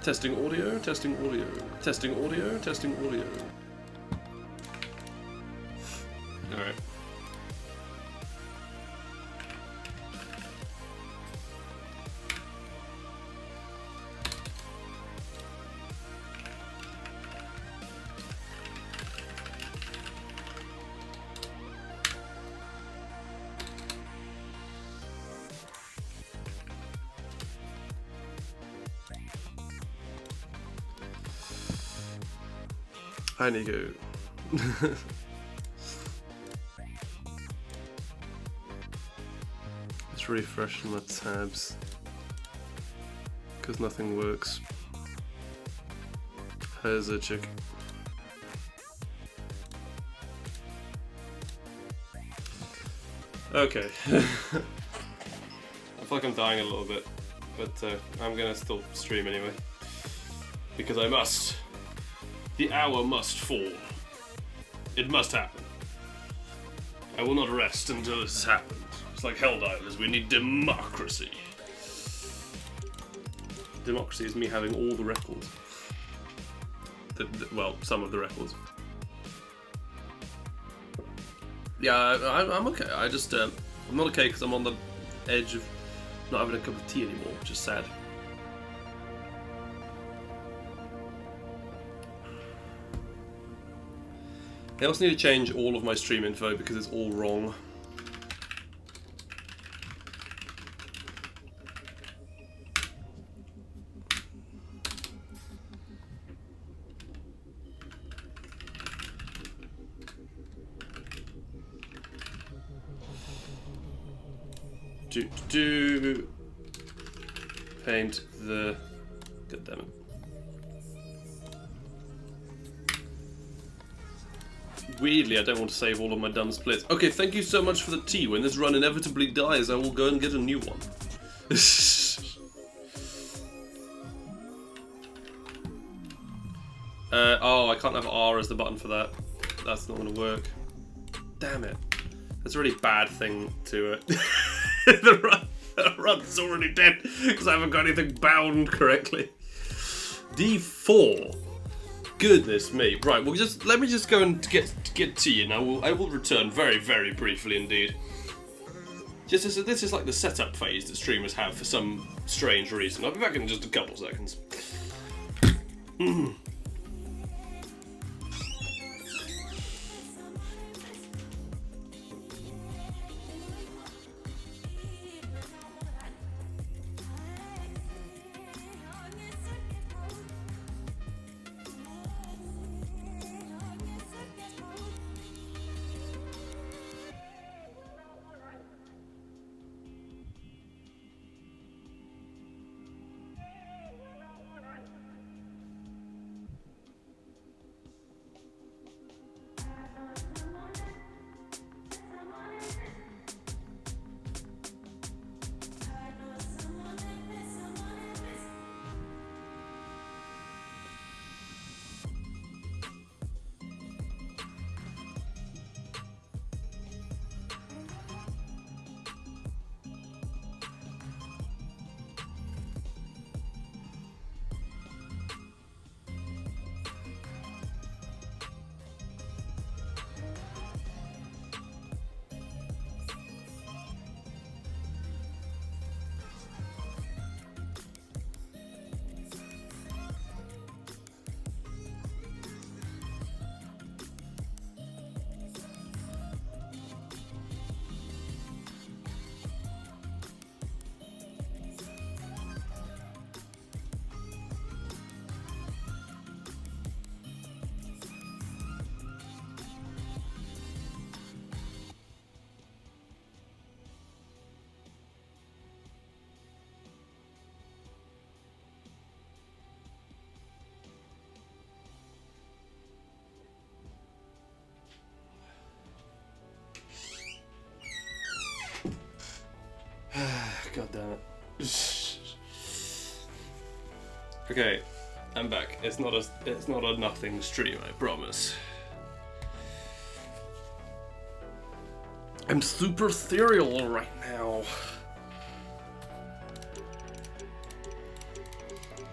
Testing audio, testing audio, testing audio, testing audio. Alright. Hi Nico. Just refreshing my tabs because nothing works. Here's a chick. Okay. I feel like I'm dying a little bit, but I'm gonna still stream anyway because I must. The hour must fall. It must happen. I will not rest until this has happened. It's like Helldivers, we need democracy. Democracy is me having all the records. Well, some of the records. Yeah, I'm okay. I just, I'm not okay because I'm on the edge of not having a cup of tea anymore, which is sad. I also need to change all of my stream info because it's all wrong. Paint the... God damn it. Weirdly, I don't want to save all of my dumb splits. Okay, thank you so much for the tea. When this run inevitably dies, I will go and get a new one. Oh, I can't have R as the button for that. That's not going to work. Damn it. That's a really bad thing to it. The run's already dead because I haven't got anything bound correctly. D4. Goodness me. Right, well, let me just go and get tea, and I will return very, very briefly indeed. This is like the setup phase that streamers have for some strange reason. I'll be back in just a couple seconds. God damn it. Okay, I'm back. It's not a nothing stream, I promise. I'm super ethereal right now.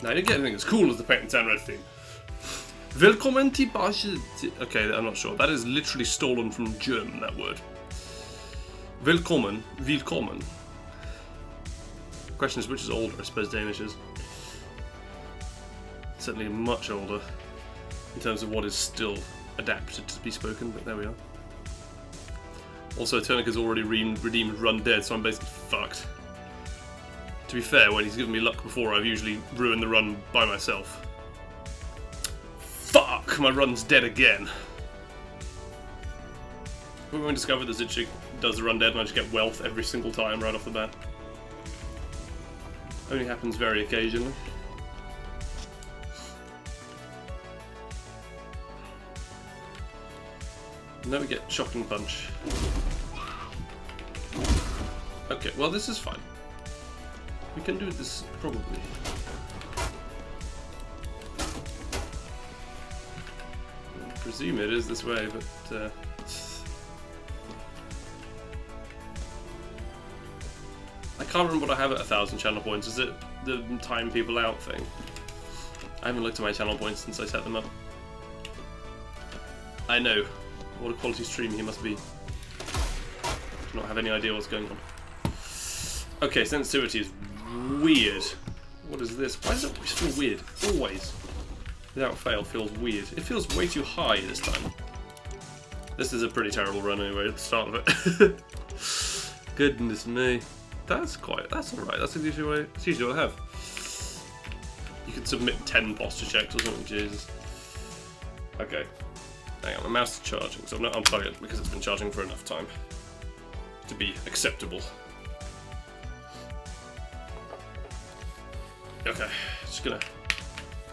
No, I didn't get anything as cool as the Paint and Red theme. Willkommen till Basel. Okay, I'm not sure. That is literally stolen from German, that word. Willkommen. Willkommen. Question is, which is older? I suppose Danish is. Certainly much older in terms of what is still adapted to be spoken, but there we are. Also, Turnika's already redeemed Run Dead, so I'm basically fucked. To be fair, when he's given me luck before, I've usually ruined the run by myself. Fuck! My run's dead again. When we discovered that Zitchik does the Run Dead and I just get wealth every single time right off the bat. Only happens very occasionally. Now we get Shocking Punch. Okay, well this is fine. We can do this probably. I presume it is this way, but I can't remember what I have at 1,000 channel points. Is it the time people out thing? I haven't looked at my channel points since I set them up. I know. What a quality stream he must be. Do not have any idea what's going on. Okay, sensitivity is weird. What is this? Why does it always feel weird? Always. Without fail, feels weird. It feels way too high this time. This is a pretty terrible run anyway at the start of it. Goodness me. That's alright. That's usually what I have. You can submit 10 posture checks or something, Jesus. Okay. Hang on, my mouse is charging, so I'm not unplugging it because it's been charging for enough time to be acceptable. Okay, just gonna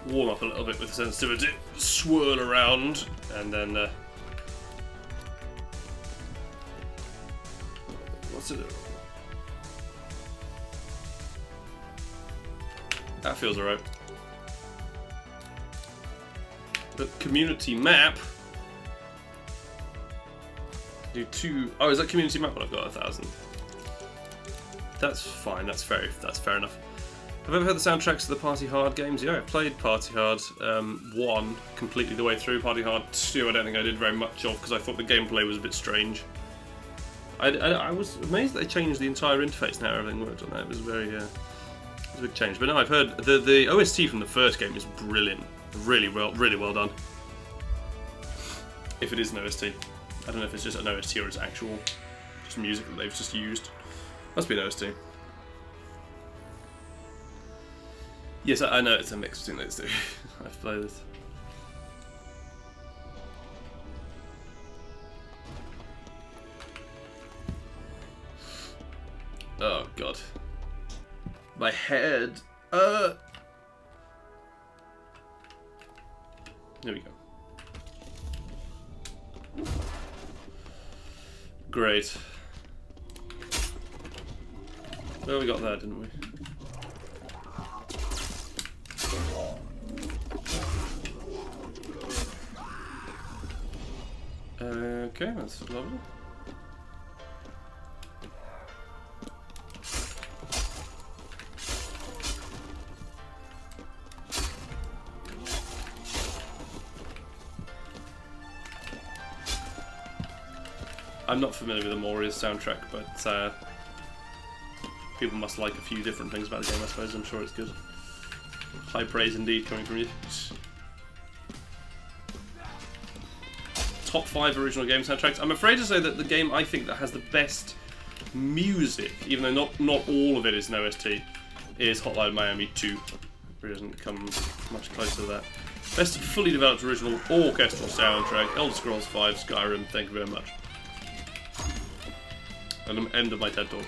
warm up a little bit with the sensitivity, swirl around, and then what's it? That feels alright. The community map. Do 2. Oh, is that community map when I've got 1,000? That's fine. That's fair enough. Have I ever heard the soundtracks of the Party Hard games? Yeah, I played Party Hard 1 completely the way through. Party Hard 2 I don't think I did very much of because I thought the gameplay was a bit strange. I was amazed that they changed the entire interface and how everything worked on that. It was very it was a big change. But no, I've heard the OST from the first game is brilliant. Really well done. If it is an OST. I don't know if it's just an OST or it's actual just music that they've just used. Must be an OST. Yes, I know it's a mix between those two. I've played this. Oh god. My head. There we go. Great. Well, we got that, didn't we? Okay, that's lovely. I'm not familiar with the Moria's soundtrack, but people must like a few different things about the game, I suppose. I'm sure it's good. High praise indeed coming from you. Top 5 original game soundtracks. I'm afraid to say that the game I think that has the best music, even though not all of it is an OST, is Hotline Miami 2. It doesn't come much closer to that. Best fully developed original orchestral soundtrack, Elder Scrolls V, Skyrim, thank you very much. And I'm end of my TED talk.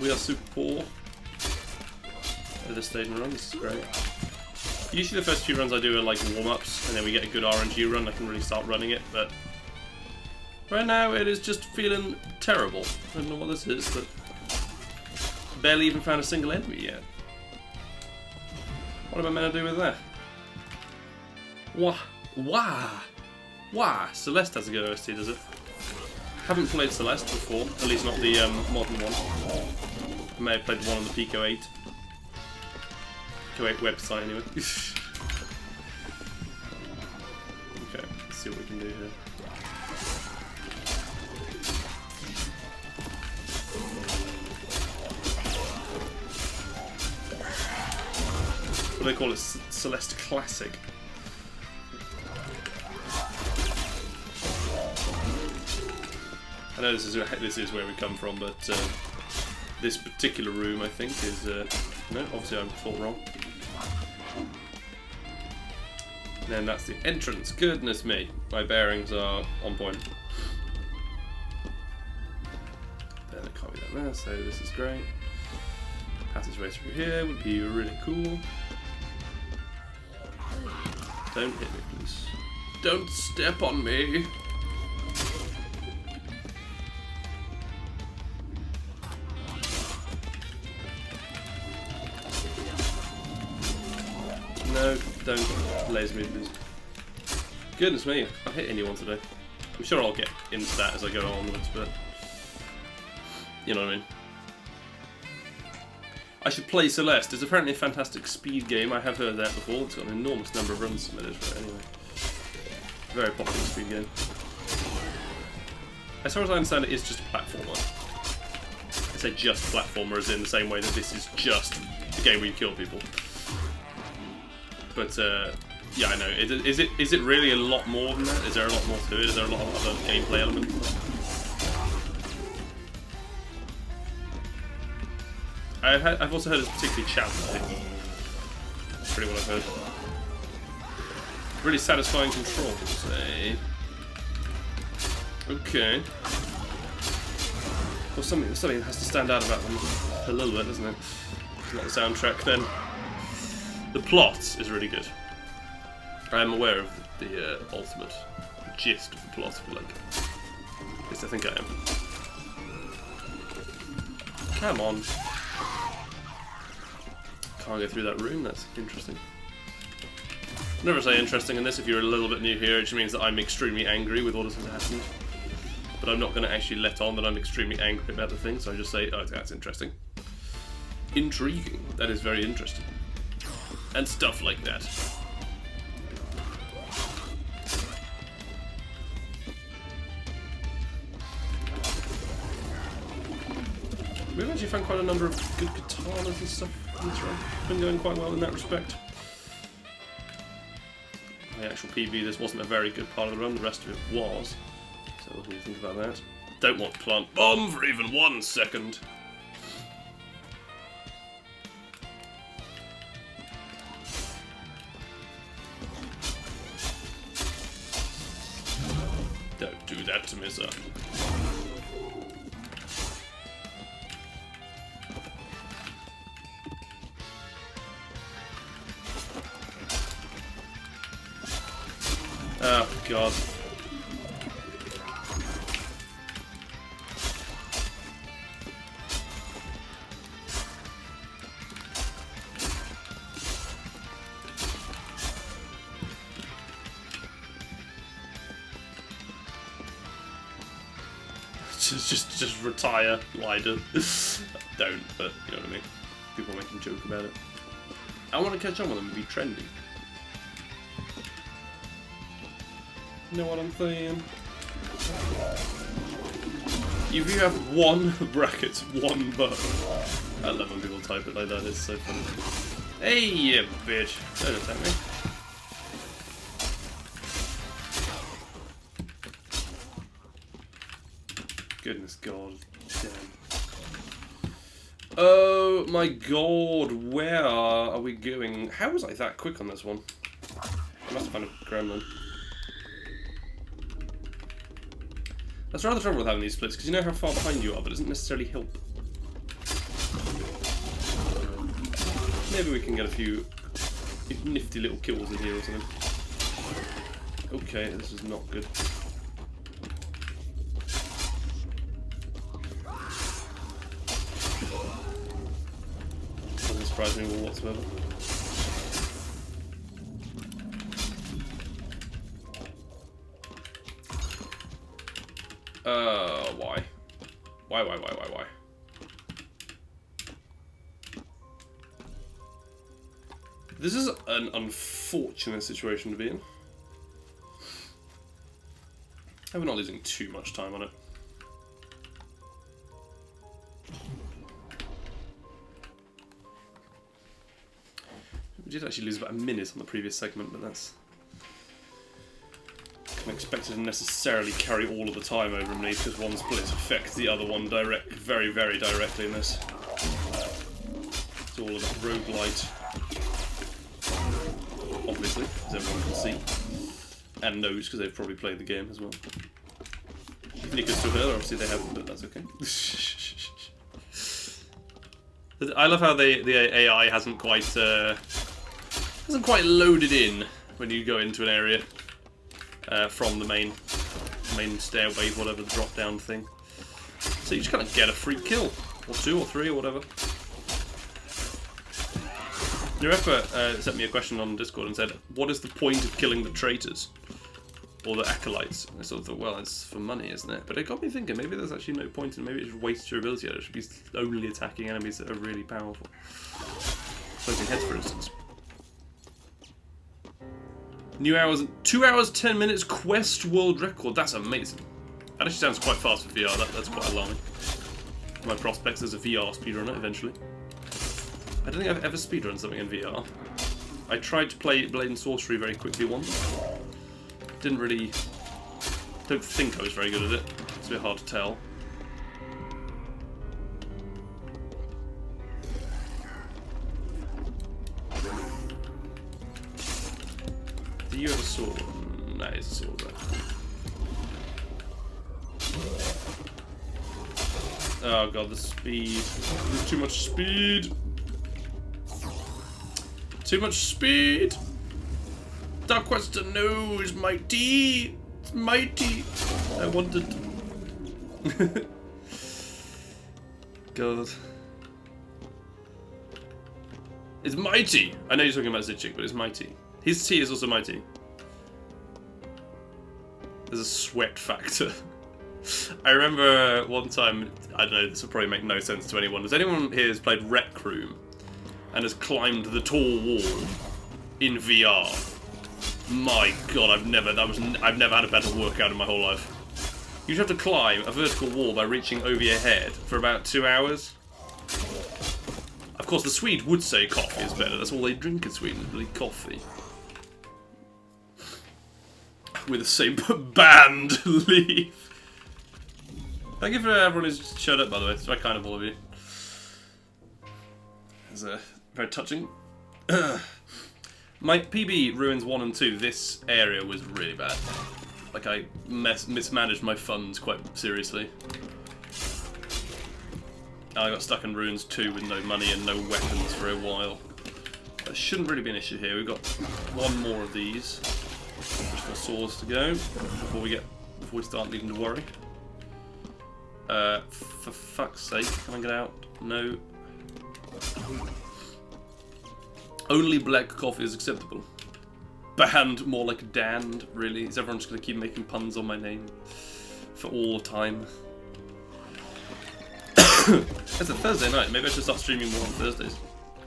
We are super poor at this stage in the run, this is great. Usually the first few runs I do are like warm-ups, and then we get a good RNG run, I can really start running it, but right now it is just feeling terrible. I don't know what this is, but barely even found a single enemy yet. What am I meant to do with that? Wah! Celeste has a good OST, does it? Haven't played Celeste before, at least not the modern one. may have played the one on the Pico 8. Pico 8 website anyway. Okay, let's see what we can do here. What do they call it? Celeste Classic. I know this is where we come from, but this particular room, I think, is no. Obviously, I thought wrong. And that's the entrance. Goodness me, my bearings are on point. Then it can't be that there, so this is great. Passageway through here would be really cool. Don't hit me, please. Don't step on me. No, don't laser me, please. Goodness me, I've hit anyone today. I'm sure I'll get into that as I go onwards, but you know what I mean. I should play Celeste. It's apparently a fantastic speed game. I have heard that before. It's got an enormous number of runs submitted for it anyway. Very popular speed game. As far as I understand, it is just a platformer. I say just platformer as in the same way that this is just a game where you kill people. But yeah, I know. Is it really a lot more than that? Is there a lot more to it? Is there a lot of other gameplay elements? I've also heard it's particularly challenging. That's pretty what I've heard. Really satisfying controls, eh? Okay. Well, something has to stand out about them a little bit, doesn't it? It's not the soundtrack, then. The plot is really good. I am aware of the ultimate gist of the plot, if you like. At least I think I am. Come on. Can't go through that room, that's interesting. Never say interesting in this. If you're a little bit new here, it just means that I'm extremely angry with what has happened. But I'm not going to actually let on that I'm extremely angry about the thing, so I just say, oh, that's interesting. Intriguing. That is very interesting. And stuff like that. We've actually found quite a number of good katanas and stuff in this run. It's been going quite well in that respect. The actual PB, this wasn't a very good part of the run, the rest of it was. So what do you think about that? Don't want to plant bomb for even 1 second. Don't do that to me, sir. Oh, God. Just retire, Lider. Don't, but you know what I mean. People make a joke about it. I want to catch on with them and be trendy. You know what I'm saying? If you have one brackets, one button. I love when people type it like that, it's so funny. Hey, you bitch! Don't attack me. Goodness God, damn. Oh my God, where are we going? How was I that quick on this one? I must have found a gremlin. That's rather trouble with having these splits, because you know how far behind you are, but it doesn't necessarily help. Maybe we can get a few nifty little kills in here or something. Okay, this is not good. Doesn't surprise me whatsoever. Why? Why? This is an unfortunate situation to be in. I hope we're not losing too much time on it. We did actually lose about a minute on the previous segment, but that's... I can't expect it to necessarily carry all of the time over me, because one split affects the other one very, very directly in this. It's all about roguelite. Obviously, as everyone can see. And knows, because they've probably played the game as well. You could still hear, obviously they haven't, but that's okay. I love how the AI hasn't quite loaded in when you go into an area from the main stairway, whatever the drop down thing. So you just kind of get a free kill, or 2 or 3 or whatever. Your effort sent me a question on Discord and said, "What is the point of killing the traitors or the acolytes?" And I sort of thought, well, it's for money, isn't it? But it got me thinking, maybe there's actually no point in, maybe it should waste your ability. It should be only attacking enemies that are really powerful. Floating heads, for instance. New hours, 2 hours 10 minutes quest world record. That's amazing. That actually sounds quite fast for VR. That's quite alarming. My prospects as a VR speedrunner eventually. I don't think I've ever speedrun something in VR. I tried to play Blade and Sorcery very quickly once. Don't think I was very good at it. It's a bit hard to tell. Do you have a sword? Nah, it's a sword there. Oh god, the speed. There's too much speed. Too much speed. Dark Quester, no, it's mighty. It's mighty. I wanted. God. It's mighty. I know you're talking about Zichik, but it's mighty. His T is also mighty. There's a sweat factor. I remember one time, I don't know, this will probably make no sense to anyone. Has anyone here has played Rec Room and has climbed the tall wall in VR? My god, I've never had a better workout in my whole life. You have to climb a vertical wall by reaching over your head for about 2 hours. Of course, the Swede would say coffee is better. That's all they drink in Sweden, really coffee. With the same band leave. Thank you for everyone who's showed up, by the way. It's very kind of all of you. It's very touching. My PB ruins 1 and 2. This area was really bad. Like, I mismanaged my funds quite seriously. I got stuck in ruins 2 with no money and no weapons for a while. That shouldn't really be an issue here. We've got one more of these. Just got swords to go before we start needing to worry. For fuck's sake, can I get out? No. Only black coffee is acceptable. Banned, more like damned, really. Is everyone just going to keep making puns on my name for all time? It's a Thursday night. Maybe I should start streaming more on Thursdays.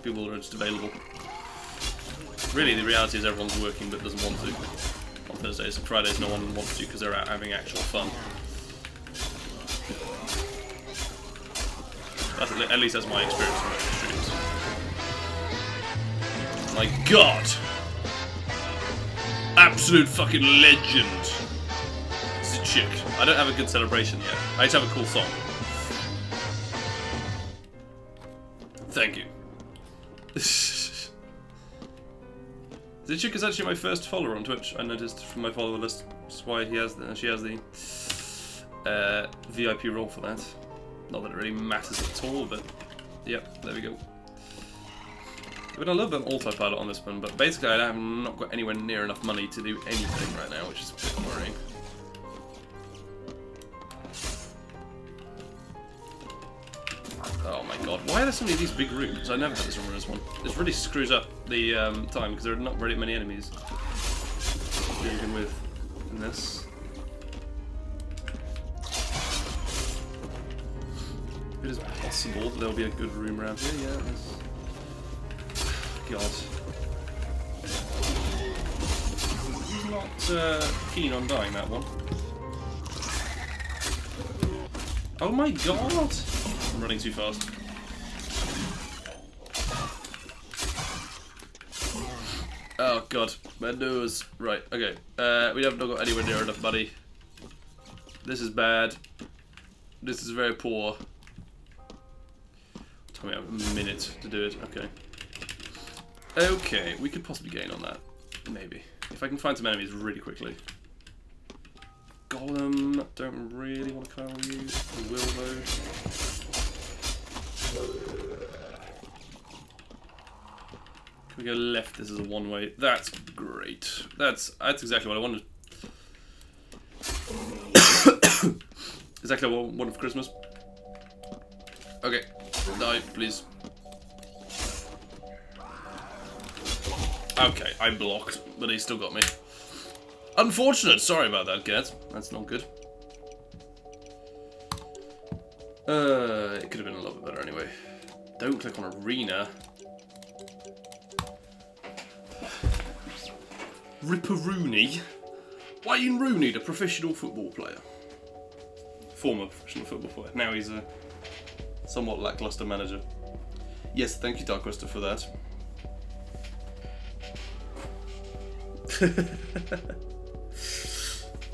People are just available. Really, the reality is everyone's working but doesn't want to on Thursdays. And Fridays, no one wants to because they're out having actual fun. At least that's my experience from streams. My god! Absolute fucking legend! It's a chick. I don't have a good celebration yet. I just have a cool song. Thank you. Zichik is actually my first follower on Twitch. I noticed from my follower list. That's why she has the VIP role for that. Not that it really matters at all, but yep, there we go. I've been a little bit of autopilot on this one, but basically I have not got anywhere near enough money to do anything right now, which is a bit worrying. Oh my god, why are there so many of these big rooms? I never had this room in this one. This really screws up the time, because there are not very many enemies dealing with in this. It is possible that there'll be a good room around here, yeah. God. not keen on dying that one. Oh my god! I'm running too fast. Oh god, my nose. Right, okay. We haven't got anywhere near enough money. This is bad. This is very poor. Tell me I have a minute to do it. Okay. Okay, we could possibly gain on that. Maybe. If I can find some enemies really quickly. Golem, don't really want to call you. I will though. Can we go left? This is a one-way. That's great. That's exactly what I wanted. Exactly what I wanted for Christmas. Okay, die, please. Okay, I blocked, but he still got me. Unfortunate. Sorry about that, Gert. That's not good. It could have been a little bit better anyway. Don't click on arena. Ripperoonie. Wayne Rooney, the professional football player. Former professional football player. Now he's a somewhat lackluster manager. Yes, thank you, Darkwister, for that.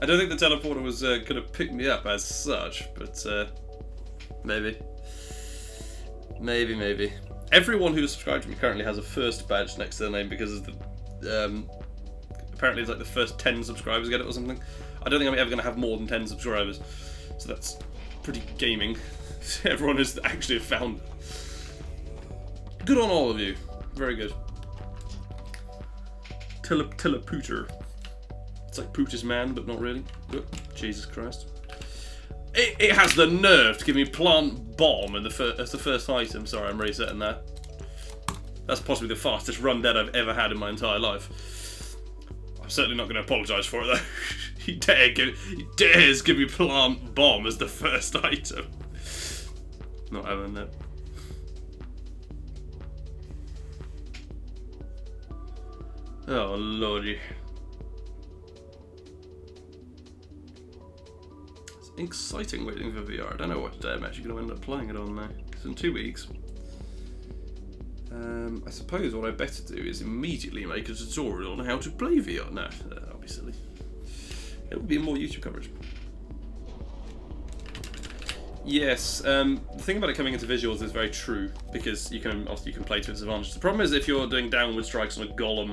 I don't think the teleporter was going to pick me up as such, but maybe. Maybe. Everyone who's subscribed to me currently has a first badge next to their name because of the... apparently it's like the first 10 subscribers get it or something. I don't think I'm ever going to have more than 10 subscribers. So that's pretty gaming. Everyone is actually a founder. Good on all of you. Very good. Telepooter. It's like Pootis Man, but not really. Oh, Jesus Christ. It has the nerve to give me plant bomb as the first item. Sorry, I'm resetting that. That's possibly the fastest run dead I've ever had in my entire life. I'm certainly not going to apologise for it though. He dares give me plant bomb as the first item. Not having that. Oh lordy. It's exciting waiting for VR. I don't know what day I'm actually going to end up playing it on now. It's in 2 weeks. I suppose what I better do is immediately make a tutorial on how to play VR. No, that'll be silly. It will be more YouTube coverage. Yes, the thing about it coming into visuals is very true because you can play to its advantage. The problem is if you're doing downward strikes on a golem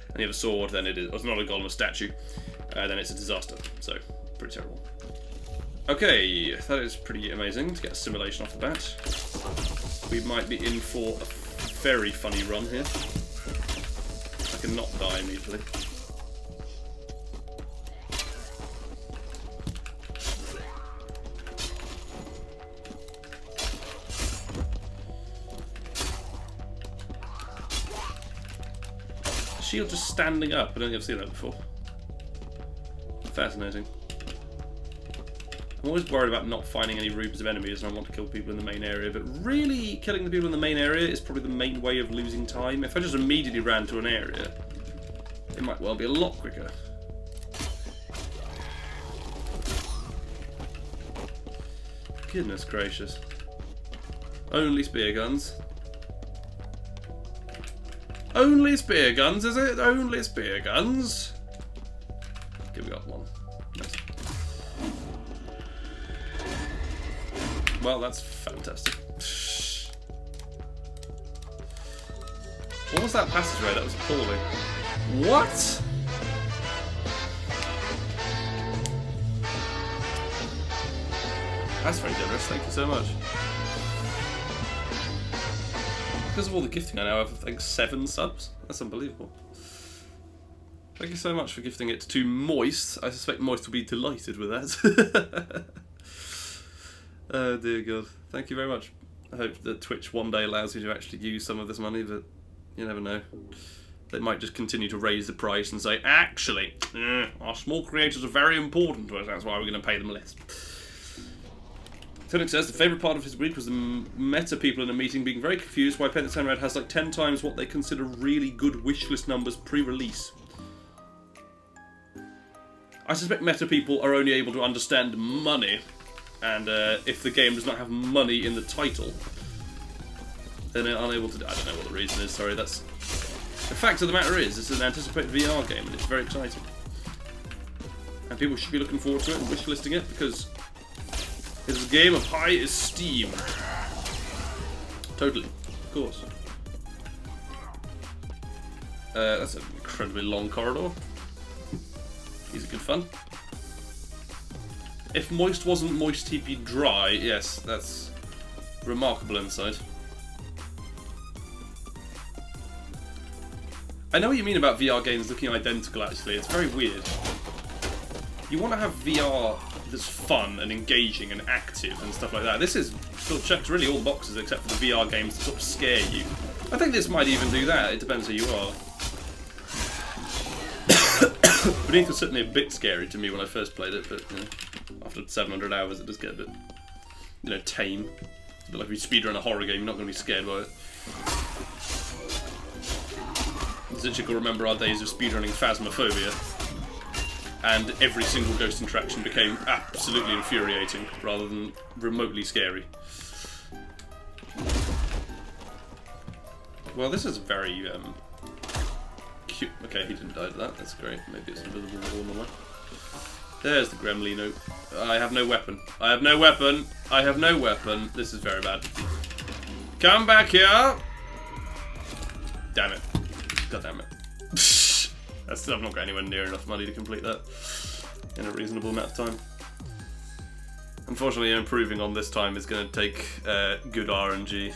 and you have a sword, then it's not a golem, a statue, then it's a disaster. So, pretty terrible. Okay, that is pretty amazing to get a simulation off the bat. We might be in for a very funny run here. I can not die immediately. Shield just standing up. I don't think I've seen that before. Fascinating. I'm always worried about not finding any rooms of enemies and I want to kill people in the main area, but really killing the people in the main area is probably the main way of losing time. If I just immediately ran to an area, it might well be a lot quicker. Goodness gracious. Only spear guns. Only spear guns, is it? Only spear guns? Okay, we got one. Nice. Well, that's fantastic. What was that passageway? That was appalling. What? That's very generous, thank you so much. Because of all the gifting I now have, I think 7 subs. That's unbelievable. Thank you so much for gifting it to Moist. I suspect Moist will be delighted with that. Oh dear God. Thank you very much. I hope that Twitch one day allows you to actually use some of this money, but you never know. They might just continue to raise the price and say, actually, our small creators are very important to us, that's why we're going to pay them less. Tonic says the favourite part of his week was the meta people in a meeting being very confused why Pentaton Red has like 10 times what they consider really good wishlist numbers pre-release. I suspect meta people are only able to understand money, and if the game does not have money in the title, then they're unable to. I don't know what the reason is. Sorry, that's. The fact of the matter is, it's an anticipated VR game, and it's very exciting. And people should be looking forward to it and wishlisting it, because it's a game of high esteem. Totally, of course. That's an incredibly long corridor. These are good fun. If moist wasn't moist, he'd be dry. Yes, that's remarkable insight. I know what you mean about VR games looking identical, actually. It's very weird. You want to have VR that's fun and engaging and active and stuff like that. This is still checks really all the boxes except for the VR games that sort of scare you. I think this might even do that. It depends who you are. Beneath was certainly a bit scary to me when I first played it, but you know, after 700 hours it does get a bit, you know, tame. It's a bit like if you speedrun a horror game, you're not going to be scared by it. Since you can remember our days of speedrunning Phasmophobia, and every single ghost interaction became absolutely infuriating rather than remotely scary. Well, this is very cute. Okay, he didn't die to that. That's great. Maybe it's invisible wall on the way. There's the Gremlino. I have no weapon. I have no weapon. I have no weapon. This is very bad. Come back here! Damn it. God damn it. I've not got anywhere near enough money to complete that in a reasonable amount of time. Unfortunately, improving on this time is going to take good RNG.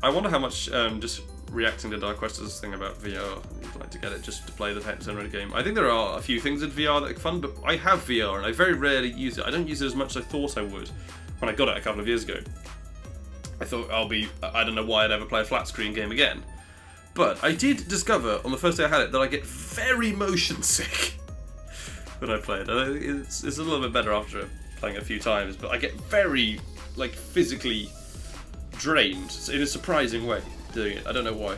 I wonder how much just reacting to Dark Quest's thing about VR, you'd like to get it just to play the Hexenra game. I think there are a few things in VR that are fun, but I have VR and I very rarely use it. I don't use it as much as I thought I would when I got it a couple of years ago. I thought I don't know why I'd ever play a flat screen game again. But I did discover on the first day I had it that I get very motion sick when I play it. It's a little bit better after playing it a few times, but I get very, like, physically drained in a surprising way doing it. I don't know why.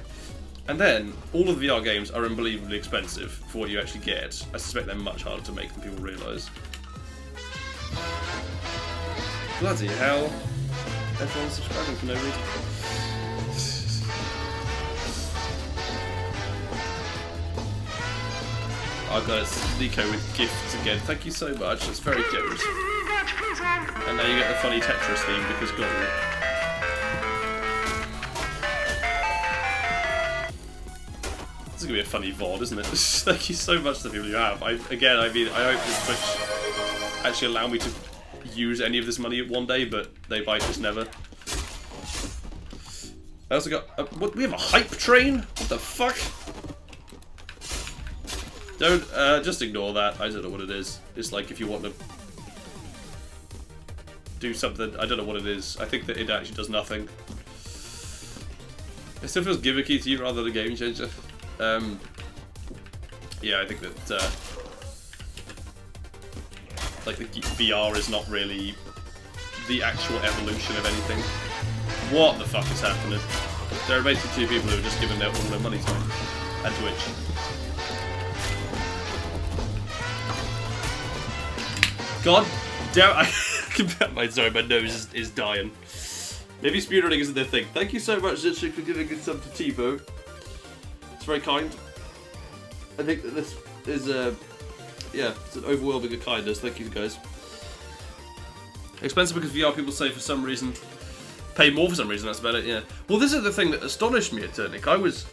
And then, all of the VR games are unbelievably expensive for what you actually get. I suspect they're much harder to make than people realise. Bloody hell. Everyone's subscribing for no reason. Oh god, it's Nico with gifts again. Thank you so much, that's very generous. And now you get the funny Tetris theme because god. This is going to be a funny VOD, isn't it? Thank you so much to the people you have. I hope that Twitch actually allow me to use any of this money one day, but they might just never. I also got... what, we have a hype train? What the fuck? Don't, just ignore that. I don't know what it is. It's like if you want to do something, I don't know what it is. I think that it actually does nothing. It still feels gimmicky to you rather than a game changer. Yeah, I think that, like, the VR is not really the actual evolution of anything. What the fuck is happening? There are basically two people who are just giving all their money to it. And Twitch. God damn, sorry, my nose is dying. Maybe speedrunning isn't their thing. Thank you so much, Zitchik, for giving a sub to TiVo. It's very kind. I think that this is, yeah, it's an overwhelming of kindness. Thank you, guys. Expensive because VR people say for some reason. Pay more for some reason, that's about it, yeah. Well, this is the thing that astonished me at Turnic. I was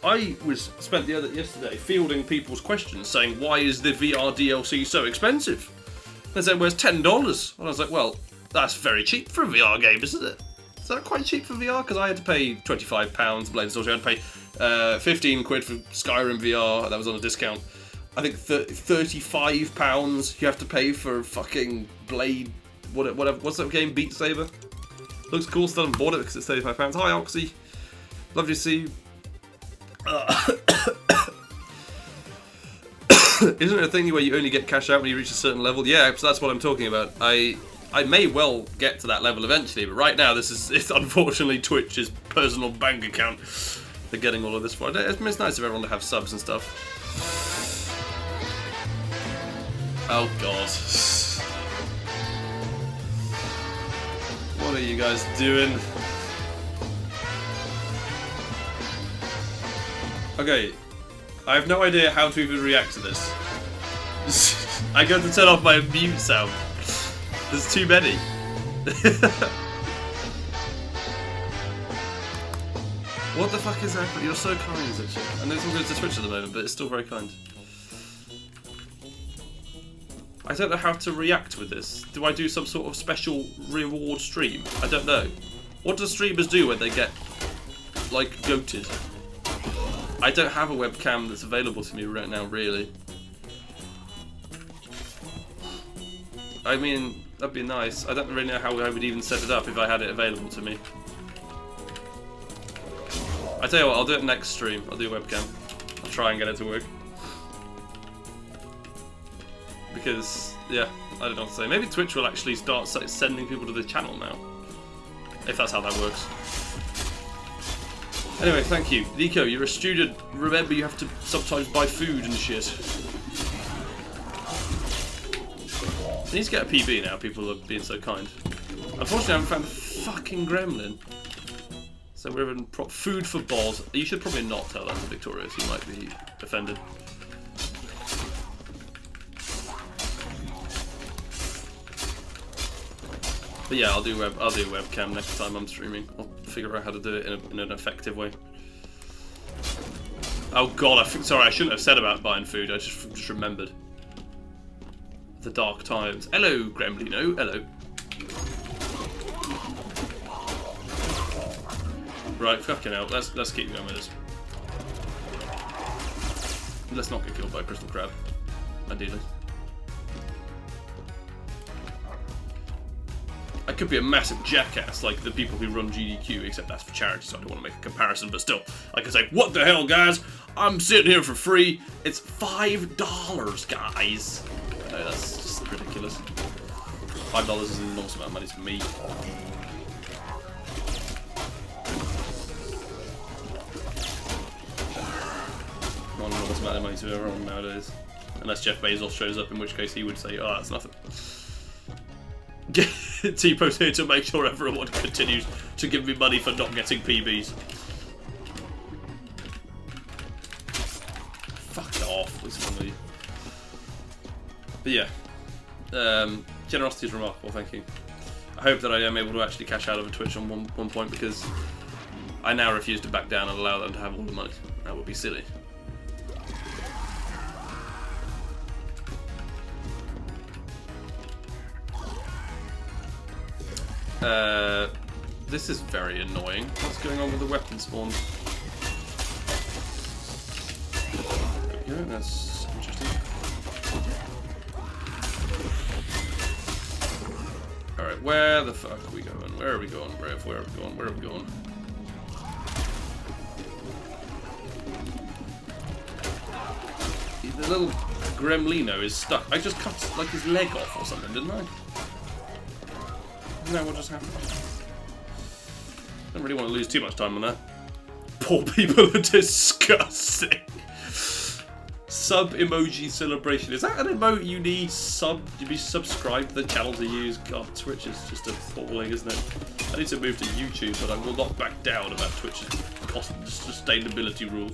spent yesterday fielding people's questions saying, why is the VR DLC so expensive? They said, well, it's $10. And I was like, well, that's very cheap for a VR game, isn't it? Is that quite cheap for VR? Because I had to pay £25, Blade Sorcery, I had to pay 15 quid for Skyrim VR, that was on a discount. I think £35 you have to pay for fucking Blade, whatever, what's that game, Beat Saber? Looks cool, still haven't bought it because it's £35. Hi Oxy, lovely to see you. Isn't it a thing where you only get cash out when you reach a certain level? Yeah, so that's what I'm talking about. I may well get to that level eventually, but right now it's unfortunately Twitch's personal bank account. They're getting all of this for. It's nice of everyone to have subs and stuff. Oh god. What are you guys doing? Okay, I have no idea how to even react to this. I got to turn off my mute sound. There's too many. What the fuck is that? You're so kind, actually. I know it's all good to Twitch at the moment, but it's still very kind. I don't know how to react with this. Do I do some sort of special reward stream? I don't know. What do streamers do when they get, like, goated? I don't have a webcam that's available to me right now, really. I mean, that'd be nice. I don't really know how I would even set it up if I had it available to me. I tell you what, I'll do it next stream. I'll do a webcam. I'll try and get it to work. Because, yeah, I don't know what to say. Maybe Twitch will actually start sending people to the channel now. If that's how that works. Anyway, thank you. Nico, you're a student. Remember, you have to sometimes buy food and shit. I need to get a PB now, people are being so kind. Unfortunately, I haven't found the fucking gremlin. So we're in food for balls. You should probably not tell that to Victorious, he might be offended. But yeah, I'll do webcam next time I'm streaming. I'll figure out how to do it in an effective way. Oh god, sorry, I shouldn't have said about buying food, I just remembered. The dark times. Hello, Gremlino. Hello. Right, fucking hell. Let's keep going with this. Let's not get killed by a crystal crab. Ideally. I could be a massive jackass like the people who run GDQ, except that's for charity, so I don't want to make a comparison, but still, I can say, what the hell, guys? I'm sitting here for free. It's $5, guys. No, that's just ridiculous. $5 is an enormous amount of money to me. Not an enormous amount of money to everyone nowadays. Unless Jeff Bezos shows up, in which case he would say, oh, that's nothing. T-Po's here to make sure everyone continues to give me money for not getting PBs. Fuck off, what's wrong with you? But yeah, generosity is remarkable, thank you. I hope that I am able to actually cash out of a Twitch on one point, because I now refuse to back down and allow them to have all the money. That would be silly. This is very annoying. What's going on with the weapon spawn? Yeah, that's interesting. Alright, where the fuck are we going? Where are we going, Brave? Where are we going? Where are we going? The little Gremlino is stuck. I just cut like his leg off or something, didn't I? Isn't that what just happened? Don't really want to lose too much time on that. Poor people are disgusting. Sub emoji celebration. Is that an emote you need to be subscribed to the channel to use? God, Twitch is just appalling, isn't it? I need to move to YouTube, but I will not back down about Twitch's cost sustainability rules.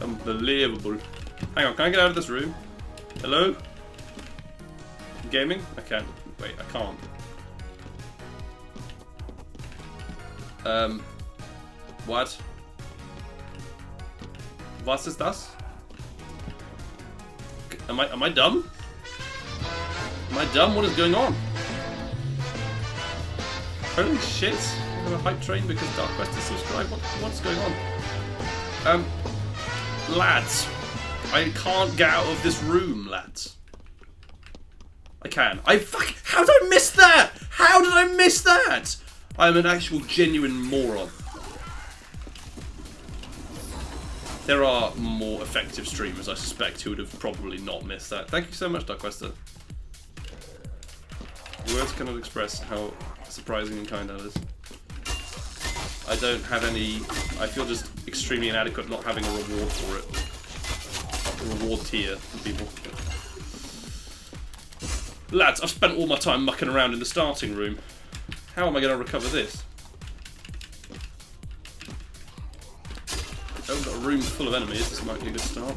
Unbelievable. Hang on, can I get out of this room? Hello? Gaming? I can't. Wait, I can't. What? Was ist das? Am I dumb? Am I dumb? What is going on? Holy shit! I'm on a hype train because Dark Quest is subscribed. What's going on? Lads, I can't get out of this room, lads. I can. How did I miss that? How did I miss that? I'm an actual genuine moron. There are more effective streamers, I suspect, who would have probably not missed that. Thank you so much, Darkquester. Words cannot express how surprising and kind that is. I don't have any... I feel just extremely inadequate not having a reward for it. A reward tier for people. Lads, I've spent all my time mucking around in the starting room. How am I going to recover this? Oh, we've got a room full of enemies. This might be a good start.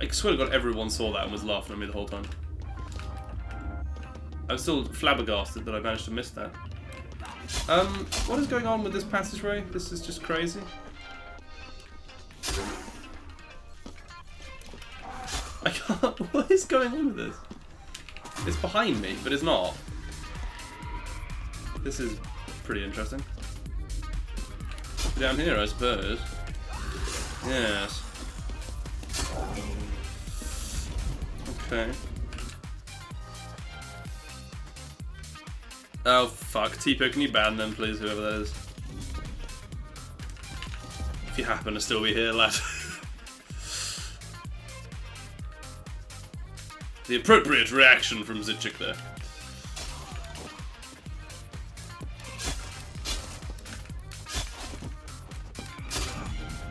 I swear to God, everyone saw that and was laughing at me the whole time. I'm still flabbergasted that I managed to miss that. What is going on with this passageway? This is just crazy. I can't... What is going on with this? It's behind me, but it's not. This is pretty interesting. Down here, I suppose. Yes. Okay. Oh fuck, Tipo, can you ban them please, whoever that is? If you happen to still be here, lad. The appropriate reaction from Zitchik there.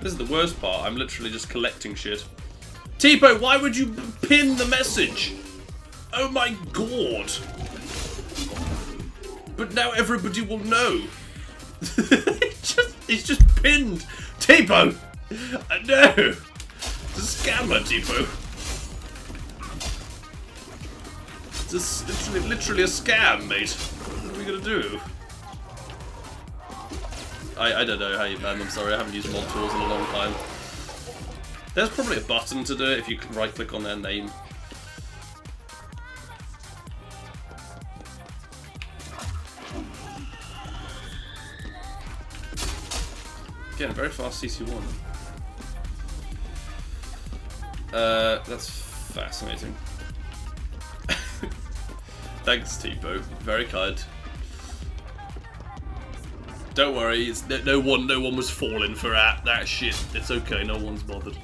This is the worst part, I'm literally just collecting shit. Tipo, why would you pin the message? Oh my god. But now everybody will know. It's just pinned. Tipo! No! It's a scammer, Tipo. It's literally a scam, mate. What are we gonna do? I don't know how you ban them, sorry, I haven't used mod tools in a long time. There's probably a button to do it if you can right click on their name. Again, very fast CC1. That's fascinating. Thanks, Tipo. Very kind. Don't worry, it's no one was falling for that shit. It's okay, no one's bothered.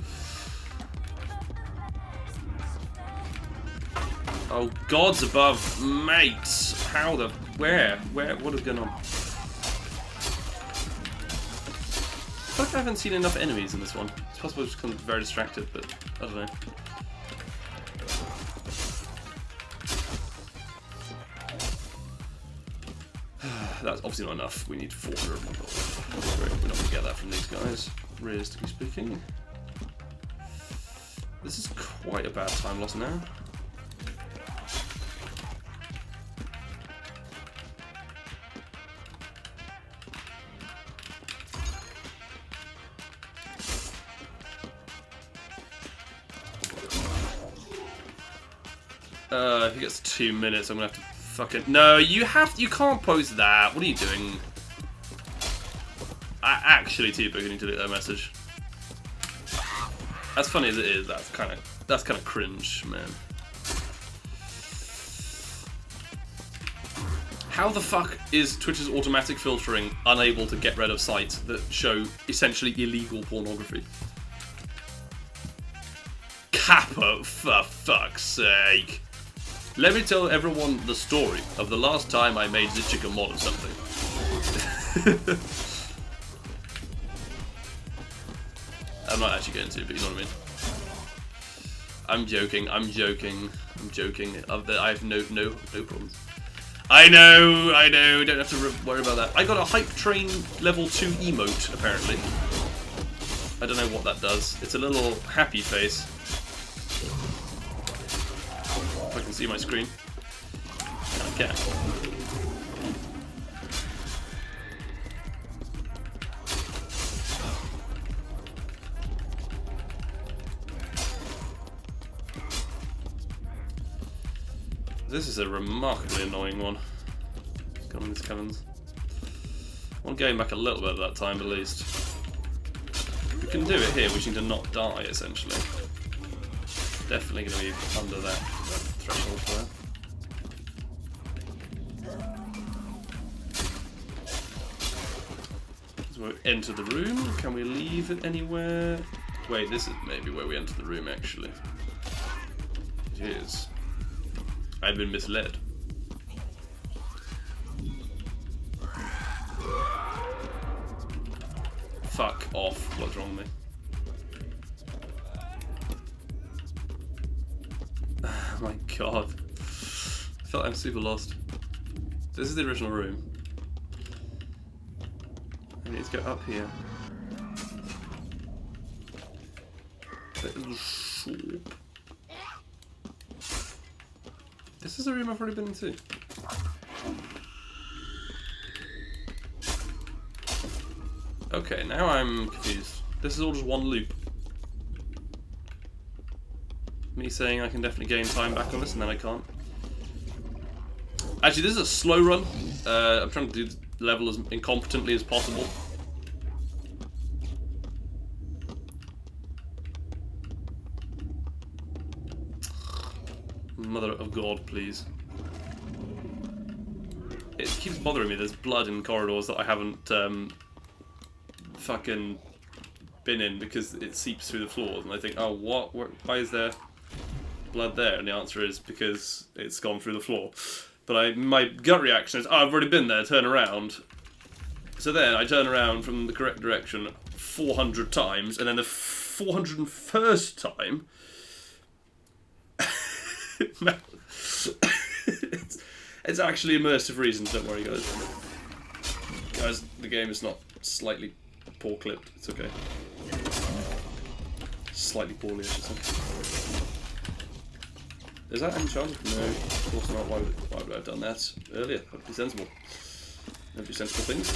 Oh, gods above, mates! How the... Where? What is going on? I feel like I haven't seen enough enemies in this one. It's possible it's become very distracted, but I don't know. That's obviously not enough. We need 400. We're not going to get that from these guys, realistically speaking. This is quite a bad time loss now. If he gets 2 minutes, I'm gonna have to fucking... No, you can't post that. What are you doing? Actually, Tipo, you need to delete that message. As funny as it is, that's kind of cringe, man. How the fuck is Twitch's automatic filtering unable to get rid of sites that show essentially illegal pornography? Kappa, for fuck's sake. Let me tell everyone the story of the last time I made Zitchik a mod of something. I'm not actually going to, but you know what I mean. I'm joking. I have no problems. I know, don't have to worry about that. I got a hype train level 2 emote, apparently. I don't know what that does. It's a little happy face. If I can see my screen. Okay. This is a remarkably annoying one. Come on, these cannons. I'm going back a little bit at that time, at least. We can do it here, we need to not die, essentially. Definitely going to be under that threshold for that. So we enter the room. Can we leave it anywhere? Wait, this is maybe where we enter the room, actually. It is. I've been misled. Fuck off. What's wrong with me? Oh my god. I felt I'm super lost. This is the original room. I need to go up here. This is a room I've already been into. Okay, now I'm confused. This is all just one loop. Me saying I can definitely gain time back on this and then I can't. Actually, this is a slow run. I'm trying to do the level as incompetently as possible. Mother of God, please. It keeps bothering me. There's blood in corridors that I haven't fucking been in because it seeps through the floors, and I think, oh, what? Why is there blood there? And the answer is because it's gone through the floor. But my gut reaction is, oh, I've already been there, turn around. So then I turn around from the correct direction 400 times, and then the 401st time... it's actually immersive reasons, don't worry guys. Guys, the game is not slightly poor clipped, it's okay. Slightly poorly, I should say. Is that enchanted? No, of course not. Why would I have done that earlier? That'd be sensible. That'd be sensible things.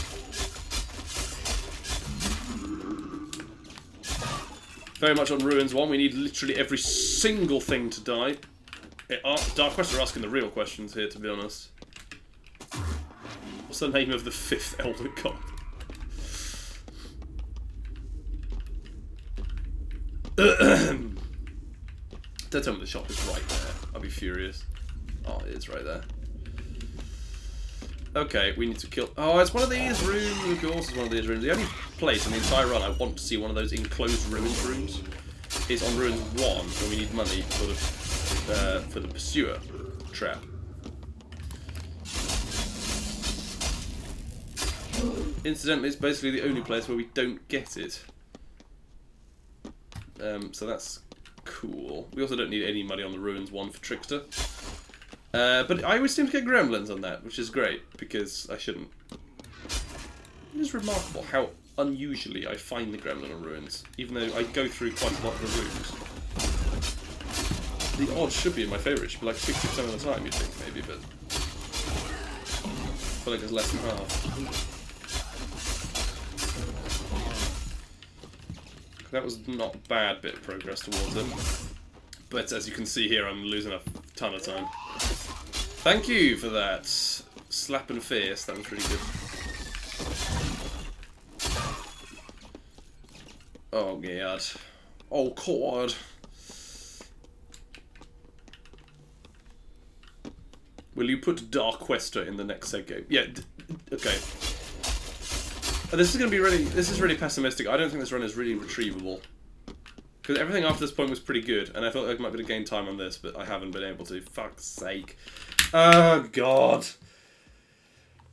Very much on Ruins 1, we need literally every single thing to die. Dark Quest are asking the real questions here, to be honest. What's the name of the 5th Elder God? Don't tell me the shop is right there. I'll be furious. Oh, it is right there. Okay, we need to kill... Oh, it's one of these rooms. Of course it's one of these rooms. The only place in the entire run I want to see one of those enclosed ruins rooms is on Ruins 1, where we need money for the Pursuer trap. Incidentally, it's basically the only place where we don't get it. So that's cool. We also don't need any money on the Ruins 1 for Trickster. But I always seem to get gremlins on that, which is great, because I shouldn't. It is remarkable how unusually I find the gremlin on Ruins, even though I go through quite a lot of the rooms. The odds should be in my favour, it should be like 60% of the time, you'd think, maybe, but I feel like it's less than half. That was not a bad bit of progress towards it. But as you can see here, I'm losing a ton of time. Thank you for that. Slap and fierce, that was really good. Oh god. Oh god. Will you put Dark Quester in the next seg game? Yeah, okay. This is going to be really... This is really pessimistic. I don't think this run is really retrievable. Because everything after this point was pretty good, and I thought I might be able to gain time on this, but I haven't been able to. Fuck's sake. Oh, God.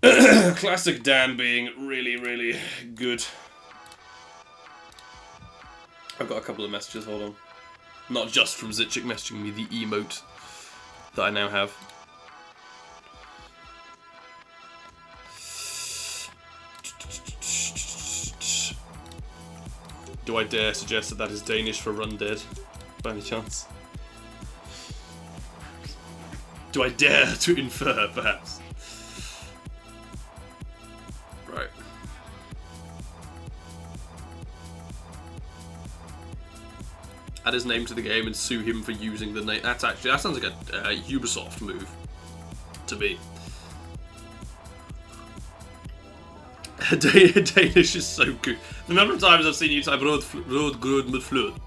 Classic Dan being really, really good. I've got a couple of messages, hold on. Not just from Zitchik messaging me the emote that I now have. Do I dare suggest that that is Danish for run dead, by any chance? Do I dare to infer, perhaps? Right. Add his name to the game and sue him for using the name. That sounds like a Ubisoft move to me. Danish is so good. The number of times I've seen you type road grud med flood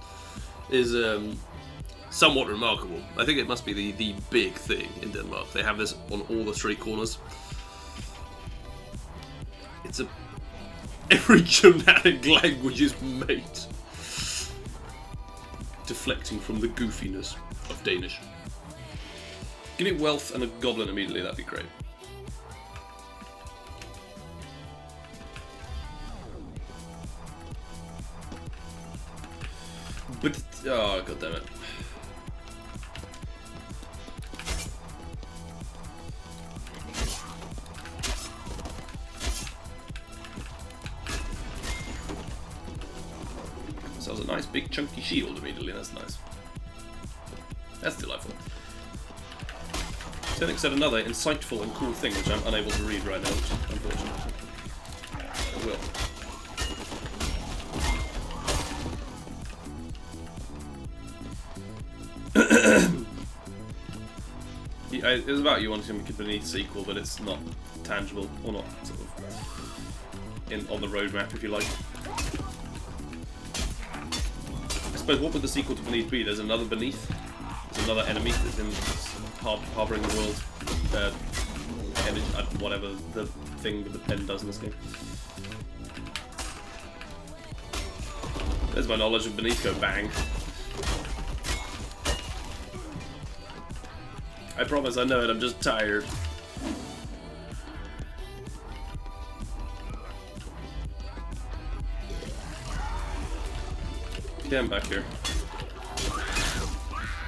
is somewhat remarkable. I think it must be the big thing in Denmark. They have this on all the street corners. It's a... Every Germanic language is made. Deflecting from the goofiness of Danish. Give me wealth and a goblin immediately, that'd be great. But, oh, god damn it. So that was a nice big chunky shield immediately, that's nice. That's delightful. Tenix said another insightful and cool thing which I'm unable to read right now, unfortunately. I will. It was about you wanting to make a Beneath sequel, but it's not tangible, or not sort of on the roadmap, if you like. I suppose what would the sequel to Beneath be? There's another Beneath. There's another enemy that's in harbouring the world. Energy, whatever the thing with the pen does in this game. There's my knowledge of Beneath go bang. I promise I know it, I'm just tired. Yeah, I'm back here.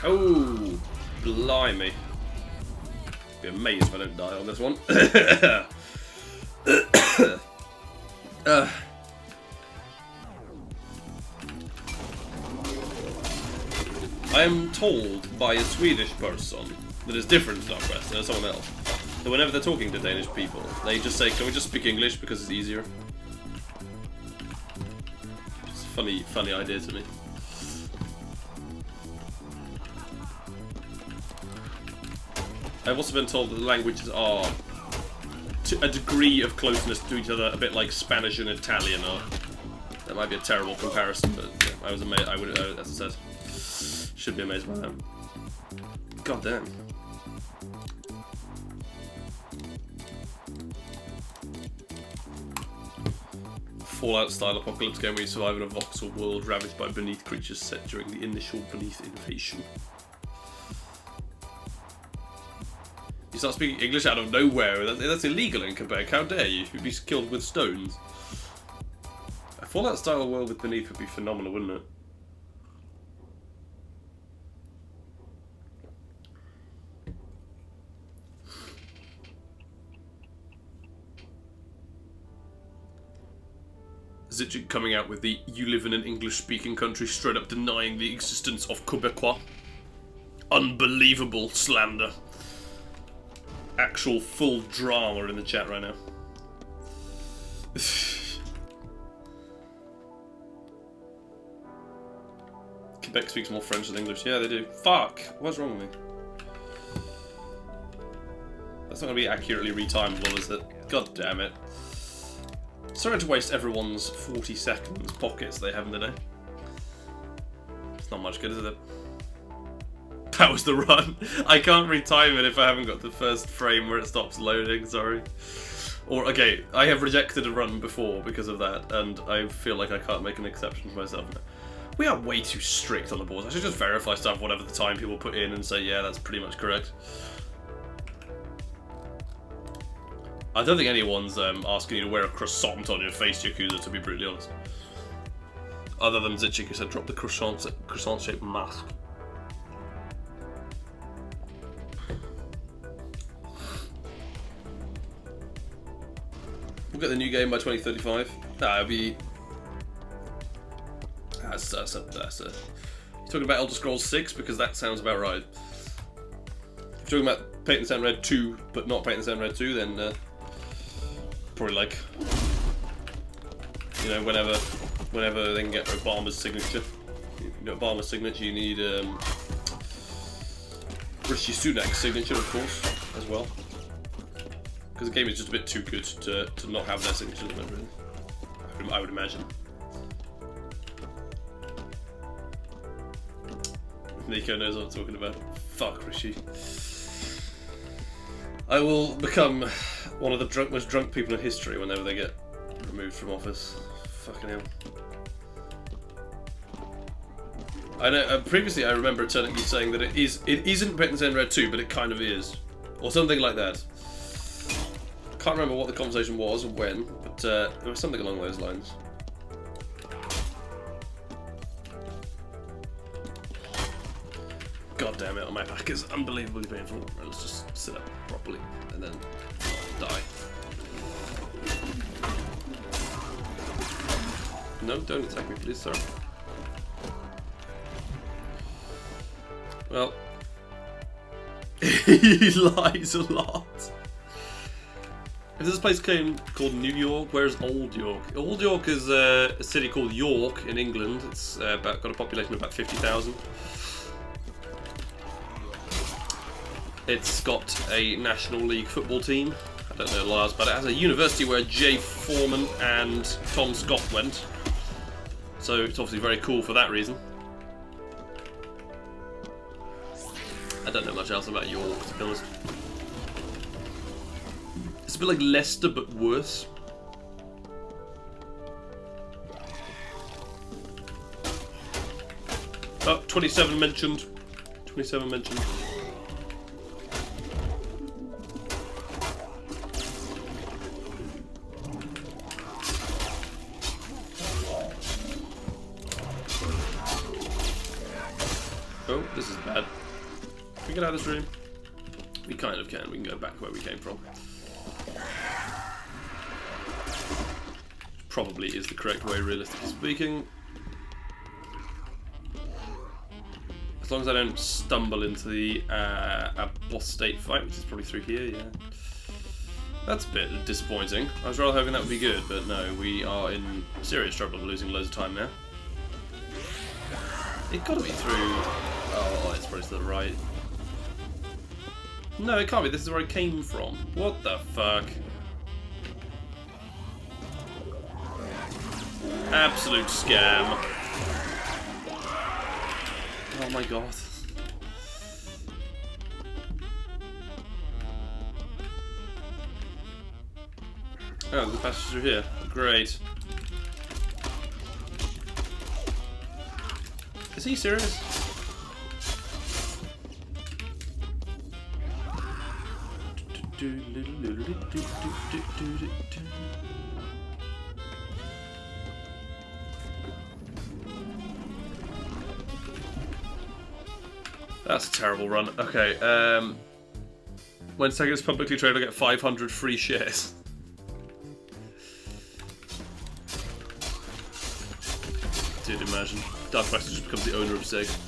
Oh, blimey. Be amazed if I don't die on this one. I am told by a Swedish person that is different to Northwest, there's someone else, that whenever they're talking to Danish people, they just say, can we just speak English because it's easier? It's a funny idea to me. I've also been told that the languages are, to a degree of closeness to each other, a bit like Spanish and Italian are. That might be a terrible comparison, but yeah, I was amazed. I would, as I said, should be amazed by that. God damn. Fallout-style apocalypse game where you survive in a voxel world ravaged by Beneath creatures set during the initial Beneath invasion. You start speaking English out of nowhere. That's illegal in Quebec. How dare you? You'd be killed with stones. A Fallout-style world with Beneath would be phenomenal, wouldn't it? Zichik coming out with the "you live in an English-speaking country," straight up denying the existence of Quebecois. Unbelievable slander. Actual full drama in the chat right now. Quebec speaks more French than English. Yeah, they do. Fuck! What's wrong with me? That's not going to be accurately retimeable, is it? God damn it. Sorry to waste everyone's 40 seconds pockets they have in the day. It's not much good, is it? That was the run. I can't retime it if I haven't got the first frame where it stops loading, sorry. Or, okay, I have rejected a run before because of that, and I feel like I can't make an exception for myself now. We are way too strict on the boards. I should just verify stuff whatever the time people put in and say, yeah, that's pretty much correct. I don't think anyone's asking you to wear a croissant on your face, Yakuza, to be brutally honest. Other than Zichik, who said drop the croissant-shaped mask. We'll get the new game by 2035. That'll be... That's You're talking about Elder Scrolls 6, because that sounds about right. If you're talking about Paint and Sand Red 2, but not Paint and Sand Red 2, then... probably like, you know, whenever they can get Obama's signature. You get Obama's signature, you need Rishi Sunak's signature, of course, as well. Because the game is just a bit too good to not have their signature, really. I would imagine. Nico knows what I'm talking about. Fuck Rishi. I will become one of the most drunk people in history whenever they get removed from office. Fucking hell. I know. Previously, I remember you saying that it isn't Bitten Red 2, but it kind of is, or something like that. I can't remember what the conversation was or when, but it was something along those lines. God damn it! My back is unbelievably painful. Right, let's just sit up properly and then die. No, don't attack me, please, sir. Well, he lies a lot. If this place called New York, where's Old York? Old York is a city called York in England. It's got a population of about 50,000. It's got a National League football team. I don't know Lars, but it has a university where Jay Foreman and Tom Scott went. So it's obviously very cool for that reason. I don't know much else about York, to be honest. It's a bit like Leicester, but worse. Oh, 27 mentioned. 27 mentioned. Oh, this is bad. Can we get out of this room? We kind of can. We can go back where we came from. Probably is the correct way, realistically speaking. As long as I don't stumble into the apostate fight, which is probably through here, yeah. That's a bit disappointing. I was rather hoping that would be good, but no, we are in serious trouble, losing loads of time now. It gotta be through... Oh, it's probably to the right. No, it can't be. This is where I came from. What the fuck? Absolute scam. Oh my god. Oh, the passage through here. Great. Is he serious? That's a terrible run. Okay, when Sega is publicly traded, I get 500 free shares. Dude, imagine. Dark Master just becomes the owner of Sega.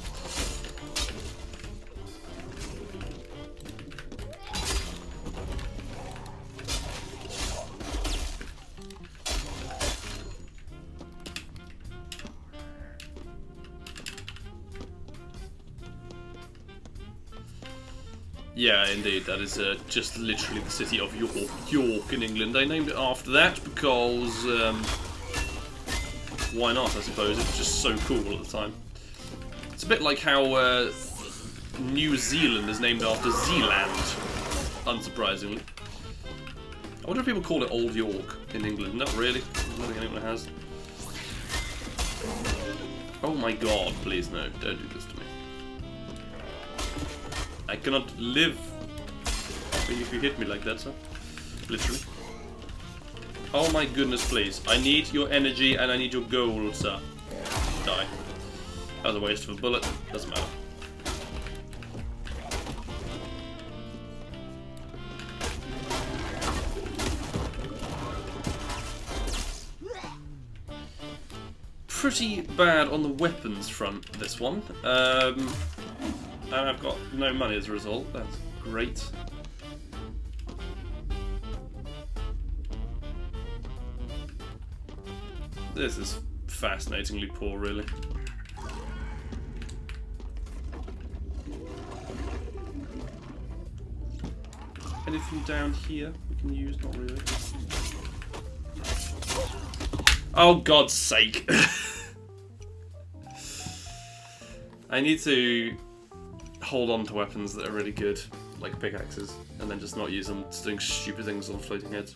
Yeah, indeed, that is just literally the city of York in England. They named it after that because, why not, I suppose. It was just so cool at the time. It's a bit like how New Zealand is named after Zealand, unsurprisingly. I wonder if people call it Old York in England. Not really. I don't think anyone has. Oh my god, please no, don't do this to me. I cannot live if you hit me like that, sir. Literally. Oh my goodness, please. I need your energy and I need your gold, sir. Die. That was a waste of a bullet. Doesn't matter. Pretty bad on the weapons front, this one. And I've got no money as a result. That's great. This is fascinatingly poor, really. Anything down here we can use? Not really. Oh, God's sake. I need to hold on to weapons that are really good, like pickaxes, and then just not use them, just doing stupid things on floating heads.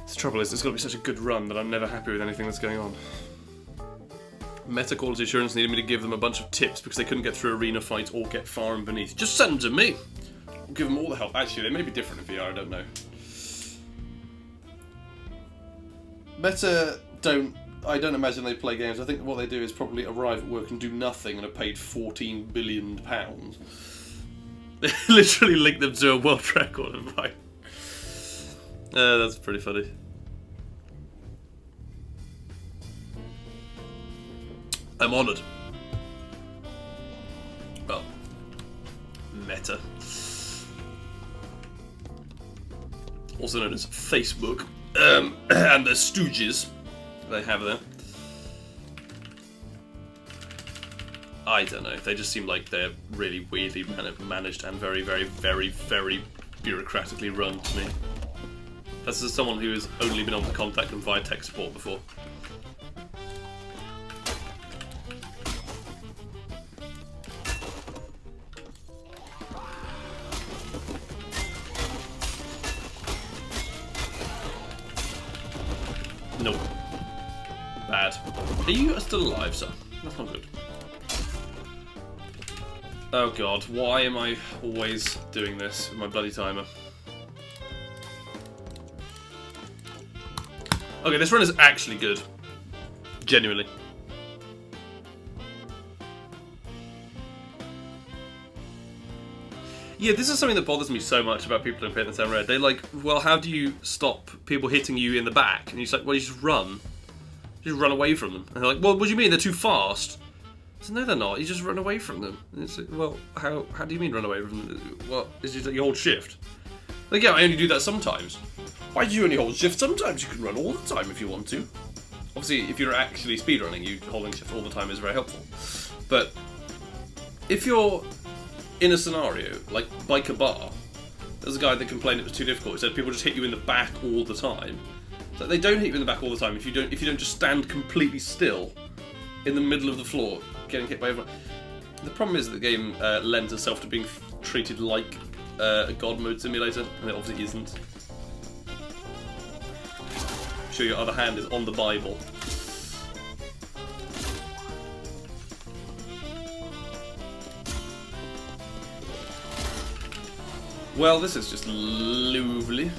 The trouble is, it's got to be such a good run that I'm never happy with anything that's going on. Meta Quality Assurance needed me to give them a bunch of tips because they couldn't get through arena fights or get far and beneath. Just send them to me! I'll give them all the help. Actually, they may be different in VR, I don't know. Meta I don't imagine they play games. I think what they do is probably arrive at work and do nothing and are paid £14 billion. They literally link them to a world record and fight. That's pretty funny. I'm honoured. Well, Meta. Also known as Facebook. And the stooges they have there. I don't know, they just seem like they're really weirdly managed and very, very, very, very bureaucratically run to me. That's as someone who has only been able to contact them via tech support before. Nope. Bad. Are you still alive, sir? That's not good. Oh god, why am I always doing this with my bloody timer? Okay, this run is actually good. Genuinely. Yeah, this is something that bothers me so much about people in Paint the Town Red. They're like, well, how do you stop people hitting you in the back? And you're just like, well, you just run. You just run away from them. And they're like, well, what do you mean? They're too fast. I said, no, they're not. You just run away from them. And it's like, well, how do you mean run away from them? Well, is it that you hold shift? Like, yeah, I only do that sometimes. Why do you only hold shift sometimes? You can run all the time if you want to. Obviously, if you're actually speedrunning, you holding shift all the time is very helpful. But if you're in a scenario like Bike a Bar, there's a guy that complained it was too difficult. He said people just hit you in the back all the time. So they don't hit you in the back all the time if you don't just stand completely still in the middle of the floor, getting hit by everyone. The problem is that the game lends itself to being treated like a god mode simulator, and it obviously isn't. I'm sure your other hand is on the Bible. Well, this is just lovely.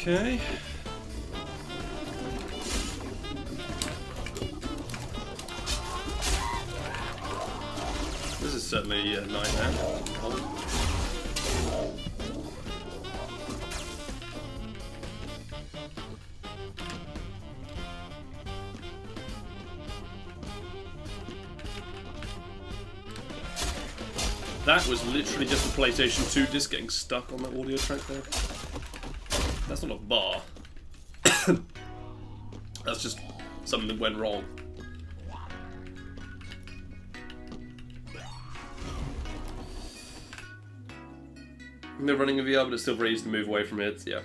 Okay. This is certainly a nightmare. That was literally just a PlayStation 2 disc getting stuck on that audio track there. That's not a bar. That's just something that went wrong. They're running a VR, but it's still very easy to move away from it. Yeah.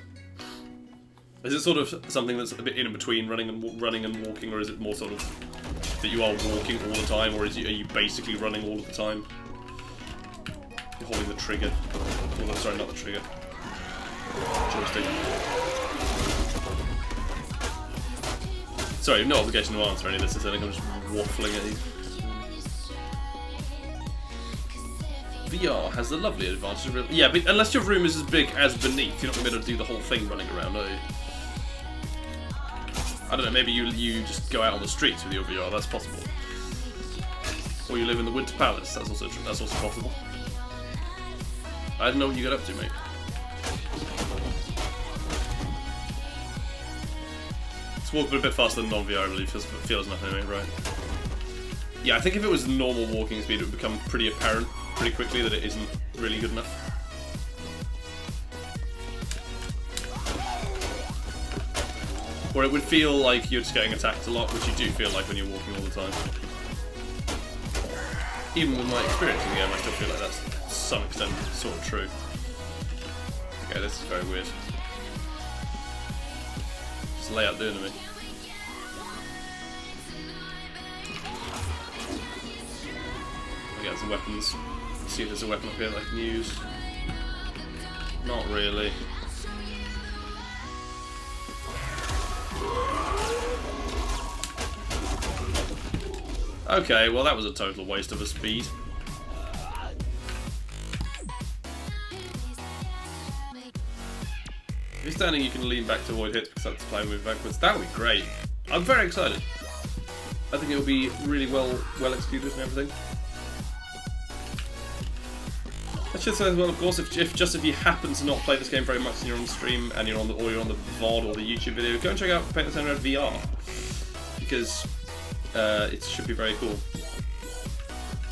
Is it sort of something that's a bit in between running and walking, or is it more sort of that you are walking all the time, or are you basically running all of the time? You're holding the trigger. Oh, no, sorry, not the trigger. Joystick. Sorry, no obligation to answer any of this. I think I'm just waffling at you. VR has the lovely advantage of... Yeah, but unless your room is as big as beneath, you're not going to be able to do the whole thing running around, are you? I don't know, maybe you just go out on the streets with your VR, that's possible. Or you live in the Winter Palace, that's also true, that's also possible. I don't know what you get up to, mate. It's walking a bit faster than non-VR, I believe, feels nothing, mate, right? Yeah, I think if it was normal walking speed, it would become pretty apparent pretty quickly that it isn't really good enough. Or it would feel like you're just getting attacked a lot, which you do feel like when you're walking all the time. even with my experience in the game, I still feel like that's to some extent sort of true. Okay, this is very weird. Just layout doing to me. I get some weapons. Let's see if there's a weapon up here that I can use. Not really. Okay, well that was a total waste of a speed. If you're standing, you can lean back to avoid hits because that's the play move backwards. That would be great. I'm very excited. I think it will be really well executed and everything. I should say as well, of course, if you happen to not play this game very much and you're on the stream and you're on the VOD or the YouTube video, go and check out Paint the Town Red VR because it should be very cool.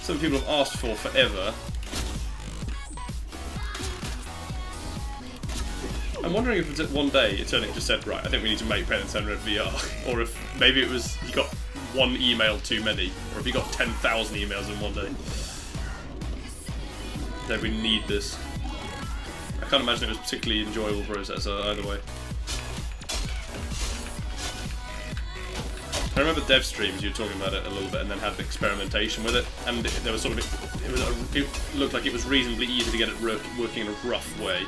Some people have asked for forever. I'm wondering if one day Eternit just said, right, I think we need to make Paint the Town Red VR, or if maybe it was he got one email too many, or if he got 10,000 emails in one day. That we need this. I can't imagine it was a particularly enjoyable process either way. I remember dev streams, you were talking about it a little bit and then had experimentation with it, and there was sort of it looked like it was reasonably easy to get it working in a rough way.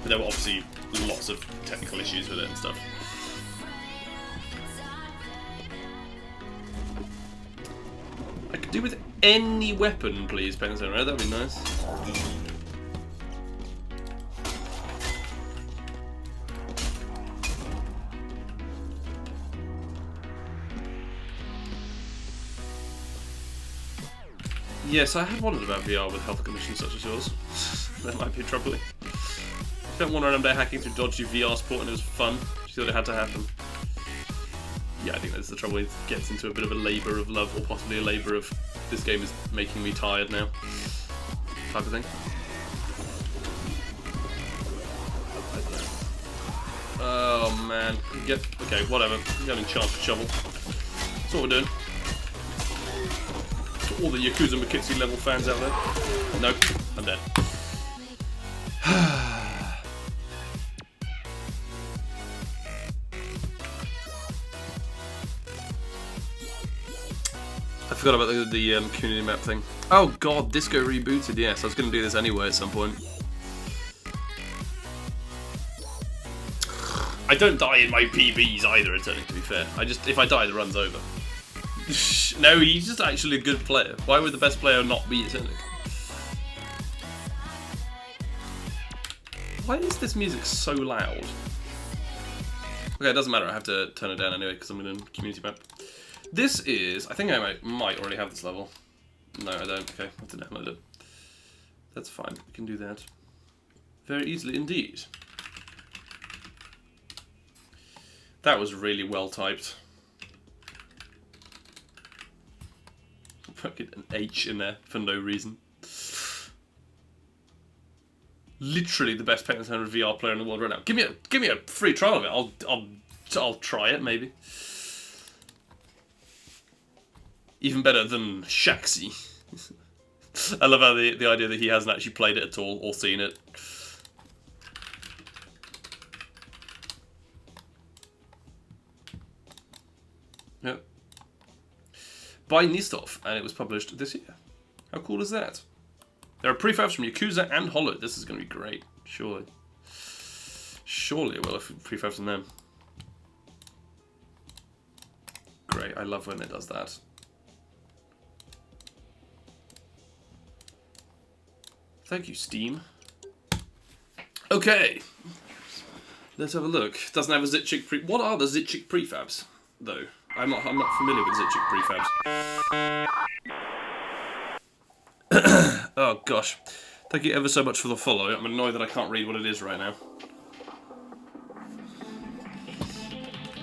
But there were obviously lots of technical issues with it and stuff. I could do with any weapon, please, Paint the Town Red, that'd be nice. Yes, I had wondered about VR with health conditions such as yours. That might be troubling. I spent one random day hacking through dodgy VR support and it was fun. She thought it had to happen. Yeah, I think that's the trouble. It gets into a bit of a labour of love, or possibly a labour of this game is making me tired now type of thing. Oh man. Okay, whatever. I'm going to charge the shovel. That's what we're doing. To all the Yakuza Makitsu level fans out there. Nope, I'm dead. I forgot about the community map thing. Oh god, Disco rebooted, yes. I was going to do this anyway at some point. I don't die in my PBs either, to be fair. If I die, the run's over. No, he's just actually a good player. Why would the best player not be Eternit? Why is this music so loud? Okay, it doesn't matter. I have to turn it down anyway because I'm in a community map. This is... I think I might already have this level. No, I don't. Okay, I have to download it. That's fine. We can do that very easily indeed. That was really well typed. Fucking an H in there for no reason. Literally the best Paint the Town Red VR player in the world right now. Give me a free trial of it. I'll try it maybe. Even better than Shaxi. I love how the idea that he hasn't actually played it at all or seen it. Yep. By Nistov, and it was published this year. How cool is that? There are prefabs from Yakuza and Hollow. This is going to be great, surely. Surely it will if prefabs from them. Great, I love when it does that. Thank you, Steam. Okay, let's have a look. Doesn't have a Zitchik pre. What are the Zitchik prefabs, though? I'm not familiar with Zitchik prefabs. Oh gosh, thank you ever so much for the follow. I'm annoyed that I can't read what it is right now.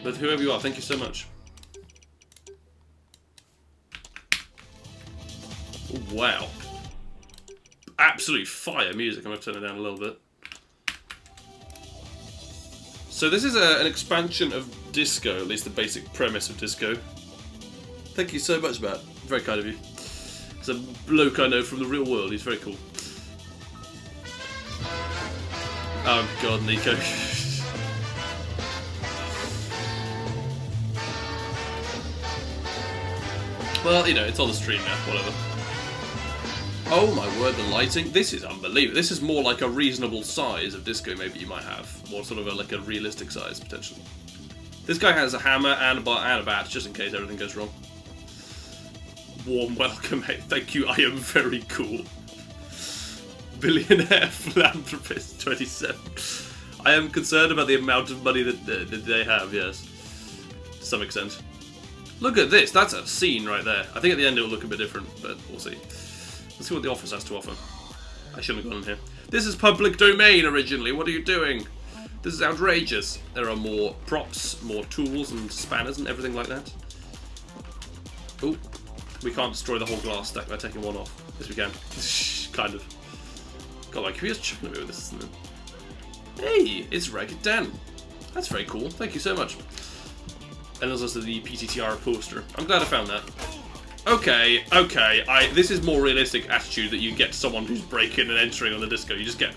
But whoever you are, thank you so much. Oh, wow. Absolute fire music. I'm going to turn it down a little bit. So this is an expansion of Disco, at least the basic premise of Disco. Thank you so much, Matt. Very kind of you. It's a bloke I know from the real world. He's very cool. Oh god, Nico. Well, you know, it's on the stream now, whatever. Oh my word, the lighting. This is unbelievable. This is more like a reasonable size of disco maybe you might have. More sort of like a realistic size, potentially. This guy has a hammer and a bat, just in case everything goes wrong. Warm welcome, mate. Thank you, I am very cool. Billionaire philanthropist 27. I am concerned about the amount of money that they have, yes. To some extent. Look at this, that's a scene right there. I think at the end it will look a bit different, but we'll see. Let's see what the office has to offer. I shouldn't have gone in here. This is public domain originally, what are you doing? This is outrageous. There are more props, more tools and spanners and everything like that. Oh, we can't destroy the whole glass stack by taking one off. Yes we can. Kind of. God, my computer's chucking at me with this, isn't it? Hey, it's RaggedDan. That's very cool, thank you so much. And there's also the PTTR poster. I'm glad I found that. Okay, this is more realistic attitude that you get someone who's breaking and entering on the disco. You just get...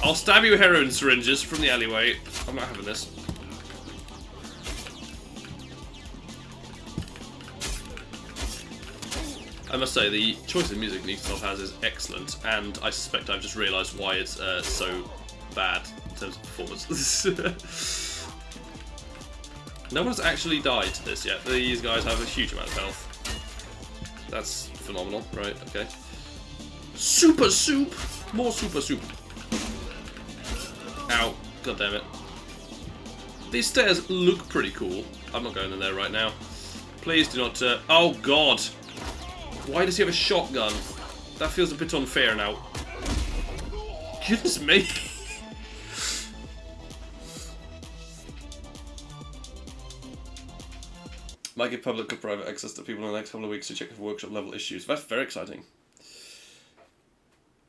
I'll stab you with heroin syringes from the alleyway. I'm not having this. I must say, the choice of music Nielsen has is excellent, and I suspect I've just realised why it's so bad in terms of performance. No one's actually died to this yet. These guys have a huge amount of health. That's phenomenal, right? Okay. Super soup! More super soup. Ow. God damn it. These stairs look pretty cool. I'm not going in there right now. Please do not... oh god! Why does he have a shotgun? That feels a bit unfair now. Goodness me! Might give public or private access to people in the next couple of weeks to check for workshop level issues. That's very exciting.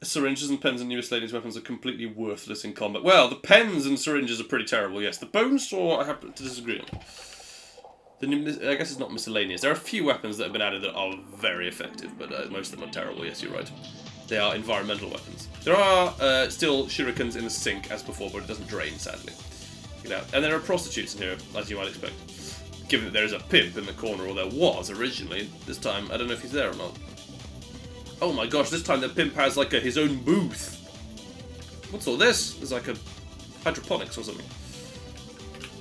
Syringes and pens and new miscellaneous weapons are completely worthless in combat. Well, the pens and syringes are pretty terrible, yes. The bone saw I happen to disagree on. I guess it's not miscellaneous. There are a few weapons that have been added that are very effective, but most of them are terrible, yes, you're right. They are environmental weapons. There are still shurikens in the sink as before, but it doesn't drain, sadly. You know, and there are prostitutes in here, as you might expect. Given that there is a pimp in the corner, or there was originally, this time, I don't know if he's there or not. Oh my gosh, this time the pimp has like his own booth. What's all this? There's like a hydroponics or something.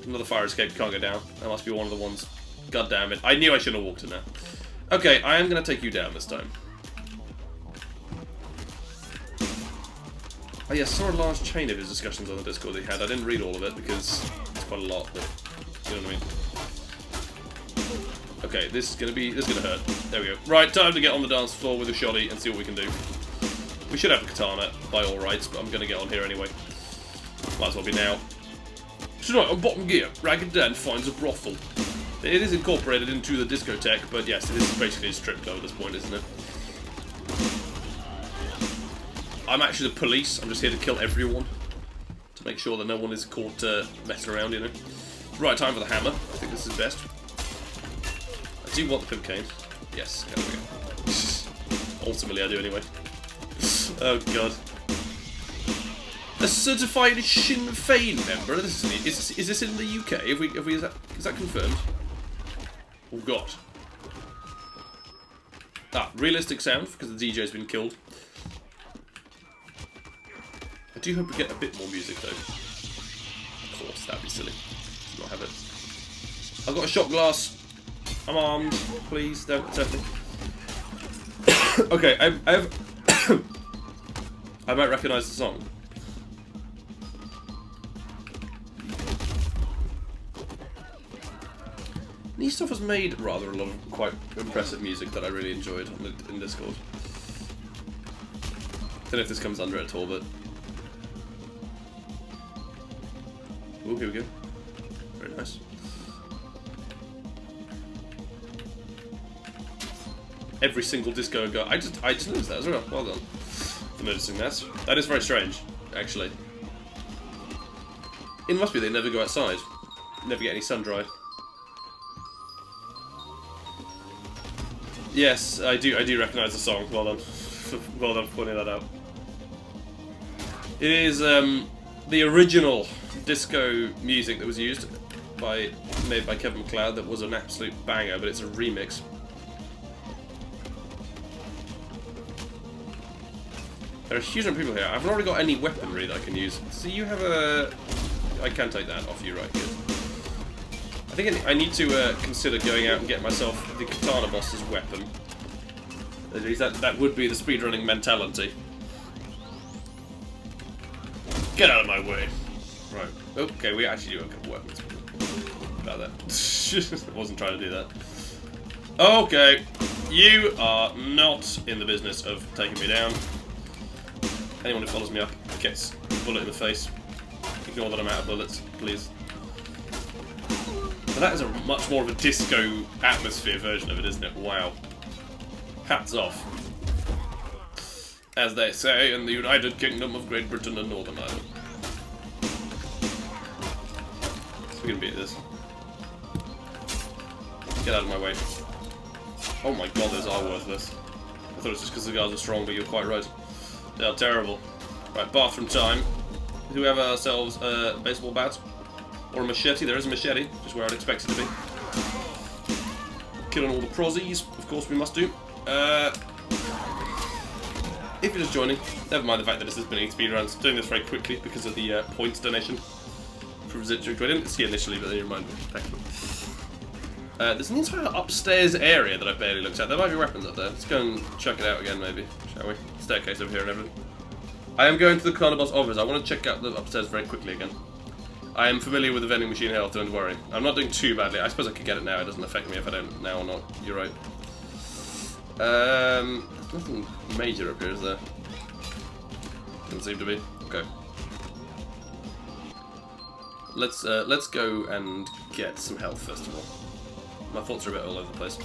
Another fire escape, can't go down. That must be one of the ones. God damn it. I knew I shouldn't have walked in there. Okay, I am going to take you down this time. Oh yeah, I saw a large chain of his discussions on the Discord he had. I didn't read all of it because it's quite a lot, but you know what I mean. Okay, this is gonna hurt. There we go. Right, time to get on the dance floor with a shoddy and see what we can do. We should have a katana by all rights, but I'm gonna get on here anyway. Might as well be now. Tonight on Bottom Gear, RaggedDan finds a brothel. It is incorporated into the discotheque, but yes, it is basically a strip club at this point, isn't it? I'm actually the police. I'm just here to kill everyone to make sure that no one is caught messing around, you know. Right, time for the hammer. I think this is best. Do you want the pimp cane? Yes, there we go. Ultimately, I do anyway. Oh god. A certified Sinn Féin member? Is this in the UK? Is that confirmed? Oh god. Ah, realistic sound because the DJ's been killed. I do hope we get a bit more music though. Of course, that'd be silly. Let's not have it. I've got a shot glass. I'm armed. Please don't attack me. Okay, I might recognise the song. Stuff has made rather a lot of quite impressive music that I really enjoyed in Discord. Don't know if this comes under it at all, but... Oh, here we go. Very nice. Every single disco go. I just noticed that as well. Well done for noticing that. That is very strange, actually. It must be they never go outside. Never get any sun dry. Yes, I do recognise the song. Well done. Well done for pointing that out. It is the original disco music that was used made by Kevin MacLeod. That was an absolute banger, but it's a remix. There are a huge number of people here. I've not already got any weaponry that I can use. So you have a... I can take that off you, right? Good. I think I need to consider going out and get myself the katana boss's weapon. At least that would be the speedrunning mentality. Get out of my way. Right. Okay, we actually do a couple weapons. About that. I wasn't trying to do that. Okay. You are not in the business of taking me down. Anyone who follows me up gets a bullet in the face. Ignore that I'm out of bullets, please. But that is a much more of a disco atmosphere version of it, isn't it? Wow. Hats off. As they say in the United Kingdom of Great Britain and Northern Ireland. So we're gonna beat this. Get out of my way. Oh my god, those are worthless. I thought it was just because the guys are strong, but you're quite right. They are terrible. Right, bathroom time. Do we have ourselves a baseball bat? Or a machete? There is a machete, just where I'd expect it to be. Killing all the prozzies, of course we must do. If you're just joining, never mind the fact that this has been 8 speedruns. Doing this very quickly because of the points donation from Zittrick. I didn't see initially, but then you reminded me. Thank you. There's an entire upstairs area that I barely looked at. There might be weapons up there. Let's go and check it out again, maybe, shall we? Staircase over here and everything. I am going to the Carnival's office. I want to check out the upstairs very quickly again. I am familiar with the vending machine health, don't worry. I'm not doing too badly. I suppose I could get it now. It doesn't affect me if I don't now or not. You're right. There's nothing major up here, is there? Doesn't seem to be. Okay. Let's go and get some health first of all. My thoughts are a bit all over the place,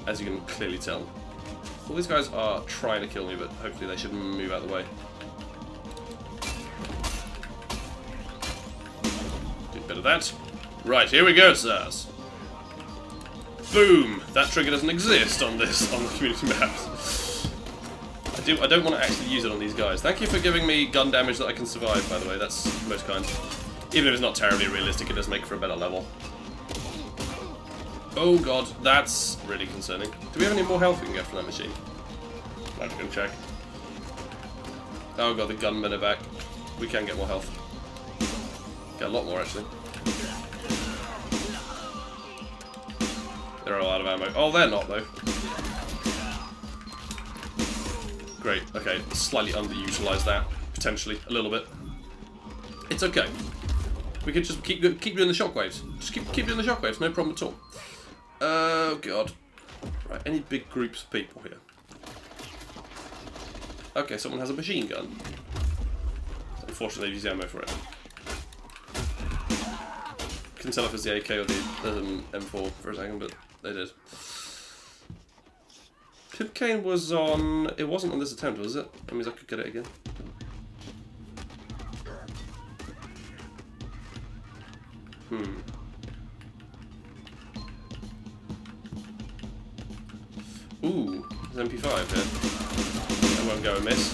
as you can clearly tell. All these guys are trying to kill me, but hopefully they should move out of the way. Do a bit of that. Right, here we go, sirs. Boom! That trigger doesn't exist on the community maps. I don't want to actually use it on these guys. Thank you for giving me gun damage that I can survive, by the way. That's most kind. Even if it's not terribly realistic, it does make for a better level. Oh god, that's really concerning. Do we have any more health we can get from that machine? Let's go check. Oh god, the gunmen are back. We can get more health. Get a lot more, actually. They're all out of ammo. Oh, they're not, though. Great, okay. Slightly underutilised that, potentially, a little bit. It's okay. We could just keep doing the shockwaves. Just keep doing the shockwaves, no problem at all. Oh god. Right, any big groups of people here? Okay, someone has a machine gun. Unfortunately, they've used ammo for it. Couldn't tell if it's the AK or the M4 for a second, but they did. Pipcane was on... It wasn't on this attempt, was it? That means I could get it again. Ooh, there's MP5 here. That won't go amiss.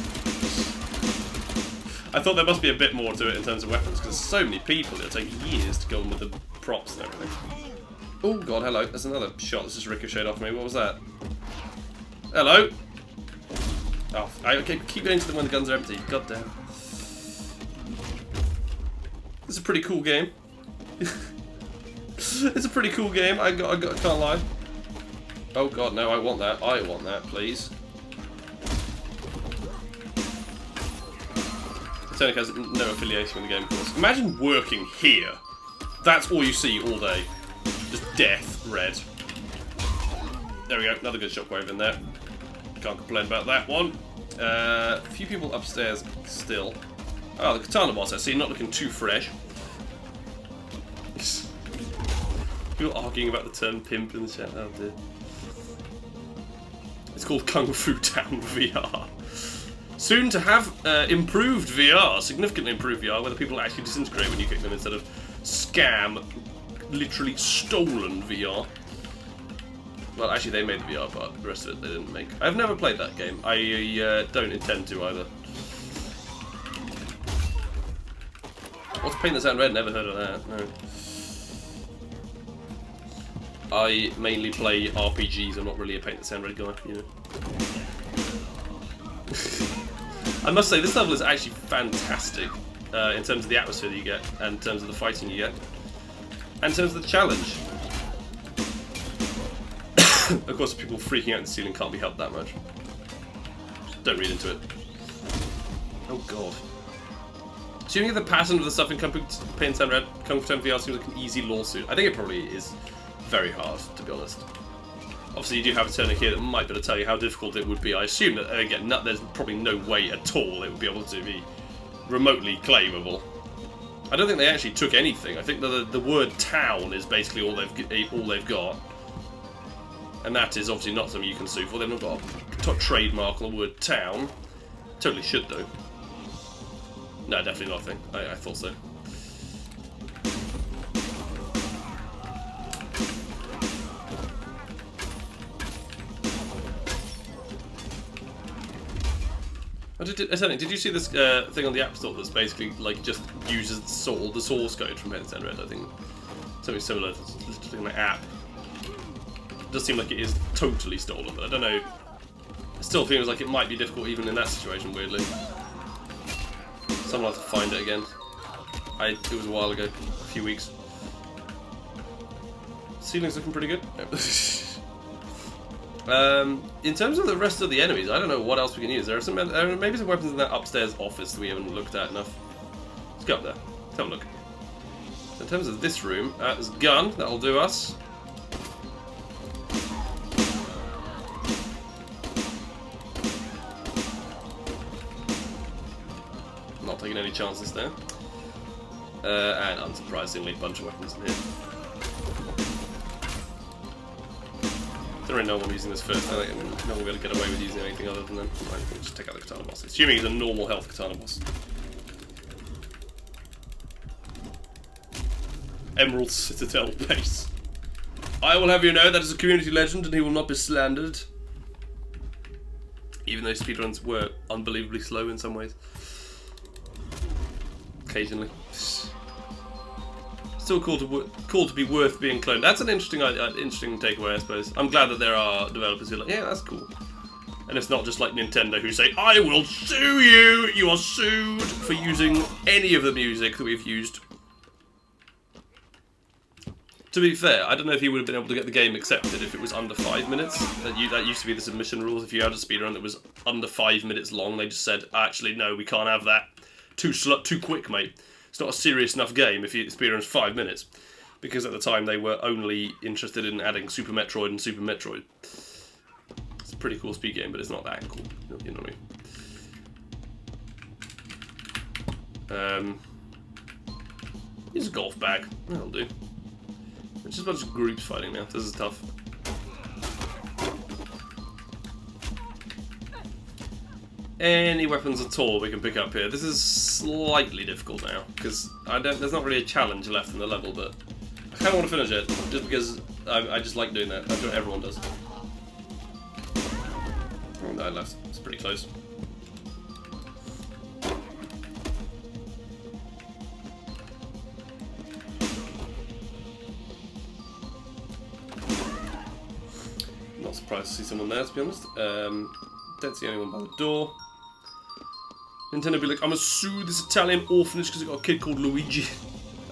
I thought there must be a bit more to it in terms of weapons, because there's so many people, it'll take years to go on with the props and everything. Oh god, hello. There's another shot that's just ricocheted off me. What was that? Hello? Oh, okay, keep going to them when the guns are empty. God damn. It's a pretty cool game. It's a pretty cool game, I can't lie. Oh god, no, I want that, please. Tonic has no affiliation with the game, of course. Imagine working here. That's all you see all day. Just death, red. There we go, another good shockwave in there. Can't complain about that one. A few people upstairs still. Oh, the katana boss I see, not looking too fresh. People arguing about the term pimp in the chat. Oh dear. It's called Kung Fu Town VR. Soon to have improved VR, significantly improved VR, where the people actually disintegrate when you kick them instead of scam, literally stolen VR. Well, actually, they made the VR part. The rest of it they didn't make. I've never played that game. I don't intend to either. What's Paint That Sound Red? Never heard of that. No. I mainly play RPGs. I'm not really a Paint That Sound Red guy, you know. I must say, this level is actually fantastic in terms of the atmosphere that you get, and in terms of the fighting you get, and in terms of the challenge. Of course, people freaking out in the ceiling can't be helped that much. Don't read into it. Oh god. Assuming the pattern of the stuff in Paint Sound Red, Kung Fu 10 VR seems like an easy lawsuit. I think it probably is very hard, to be honest. Obviously, you do have a turner here that might be able to tell you how difficult it would be. I assume that, again, there's probably no way at all it would be able to be remotely claimable. I don't think they actually took anything. I think the word town is basically all they've got. And that is obviously not something you can sue for. They've not got a trademark on the word town. Totally should, though. No, definitely nothing. I thought so. Did you see this thing on the App Store that's basically like just uses the source code from Paint That Sound Red? I think something similar to an app. It does seem like it is totally stolen, but I don't know. It still feels like it might be difficult even in that situation, weirdly. Someone will have to find it again. It was a while ago, a few weeks. Ceiling's looking pretty good. In terms of the rest of the enemies, I don't know what else we can use. There are maybe some weapons in that upstairs office that we haven't looked at enough. Let's go up there. Let's have a look. So in terms of this room, there's a gun. That'll do us. Not taking any chances there. And unsurprisingly, a bunch of weapons in here. I don't really know why I'm using this first. I think I'm not going to be able to get away with using anything other than them. Right, we'll just take out the katana boss. Assuming he's a normal health katana boss. Emerald Citadel base. I will have you know that is a community legend and he will not be slandered. Even though speedruns were unbelievably slow in some ways. Occasionally. Still cool to be worth being cloned. That's an interesting takeaway, I suppose. I'm glad that there are developers who are like, yeah, that's cool. And it's not just like Nintendo who say, I will sue you! You are sued for using any of the music that we've used. To be fair, I don't know if you would have been able to get the game accepted if it was under 5 minutes. That used to be the submission rules. If you had a speedrun that was under 5 minutes long, they just said, actually, no, we can't have that. Too quick, mate. It's not a serious enough game if your speedrun's 5 minutes. Because at the time they were only interested in adding Super Metroid and Super Metroid. It's a pretty cool speed game, but it's not that cool. You know what I mean? Use a golf bag. That'll do. It's just a bunch of groups fighting now. This is tough. Any weapons at all we can pick up here. This is slightly difficult now, because there's not really a challenge left in the level, but I kind of want to finish it, just because I just like doing that. That's what everyone does. Oh no, it's pretty close. Not surprised to see someone there, to be honest. Don't see anyone by the door. Nintendo be like, I'm gonna sue this Italian orphanage because it got a kid called Luigi.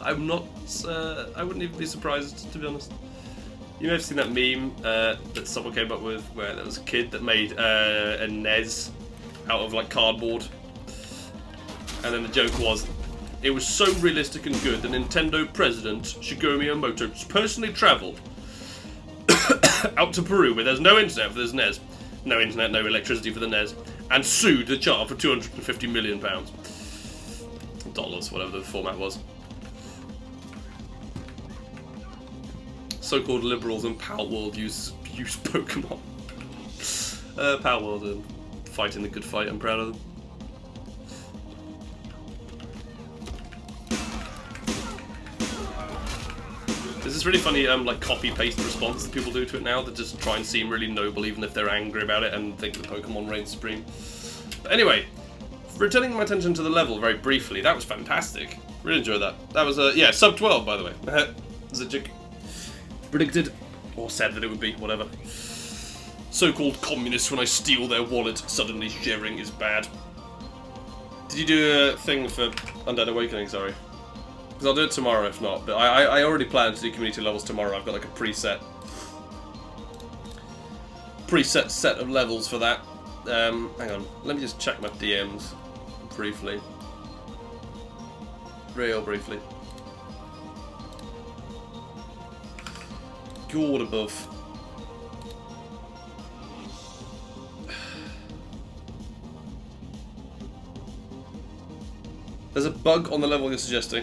I'm not, I wouldn't even be surprised, to be honest. You may have seen that meme that someone came up with where there was a kid that made a NES out of like cardboard. And then the joke was, it was so realistic and good that Nintendo president Shigeru Miyamoto personally travelled out to Peru where there's no internet for this NES. No internet, no electricity for the NES, and sued the child for £250 million. Dollars, whatever the format was. So-called liberals in Palworld use Pokemon. Palworld are fighting the good fight, I'm proud of them. There's this really funny like copy-paste response that people do to it now that just try and seem really noble even if they're angry about it and think the Pokemon reigns supreme. But anyway, returning my attention to the level very briefly, that was fantastic. Really enjoyed that. That was yeah, sub 12 by the way. Zijik predicted or said that it would be, whatever. So-called communists, when I steal their wallet, suddenly sharing is bad. Did you do a thing for Undead Awakening, sorry? Because I'll do it tomorrow if not, but I already planned to do community levels tomorrow. I've got like a preset set of levels for that. Hang on, let me just check my DMs briefly. Real briefly. God above. There's a bug on the level you're suggesting.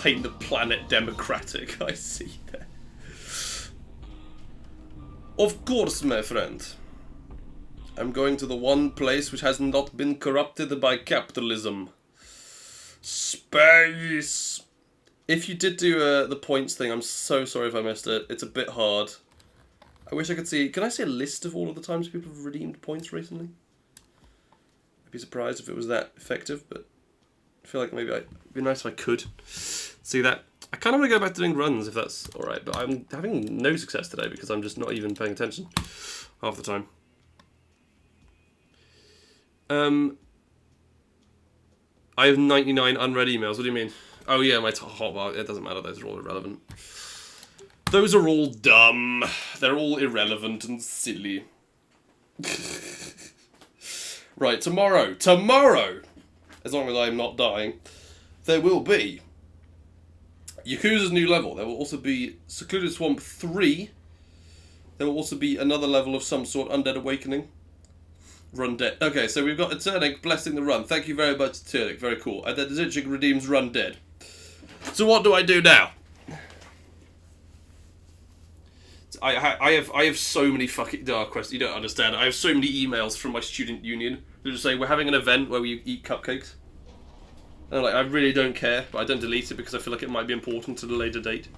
Paint the planet democratic, I see that. Of course, my friend. I'm going to the one place which has not been corrupted by capitalism. Space! If you did do the points thing, I'm so sorry if I missed it. It's a bit hard. I wish I could see... Can I see a list of all of the times people have redeemed points recently? I'd be surprised if it was that effective, but I feel like maybe it'd be nice if I could see that. I kind of want to go back to doing runs if that's alright, but I'm having no success today because I'm just not even paying attention half the time. I have 99 unread emails. What do you mean? Oh yeah, my hotbar. It doesn't matter. Those are all irrelevant. Those are all dumb. They're all irrelevant and silly. Right, tomorrow, as long as I'm not dying, there will be Yakuza's new level. There will also be Secluded Swamp 3. There will also be another level of some sort, Undead Awakening. Run Dead. Okay, so we've got Eternic blessing the run. Thank you very much, Eternic. Very cool. And then Zijik redeems Run Dead. So what do I do now? I have so many fucking dark questions. You don't understand. I have so many emails from my student union who just say we're having an event where we eat cupcakes. And I'm like, I really don't care, but I don't delete it because I feel like it might be important to the later date.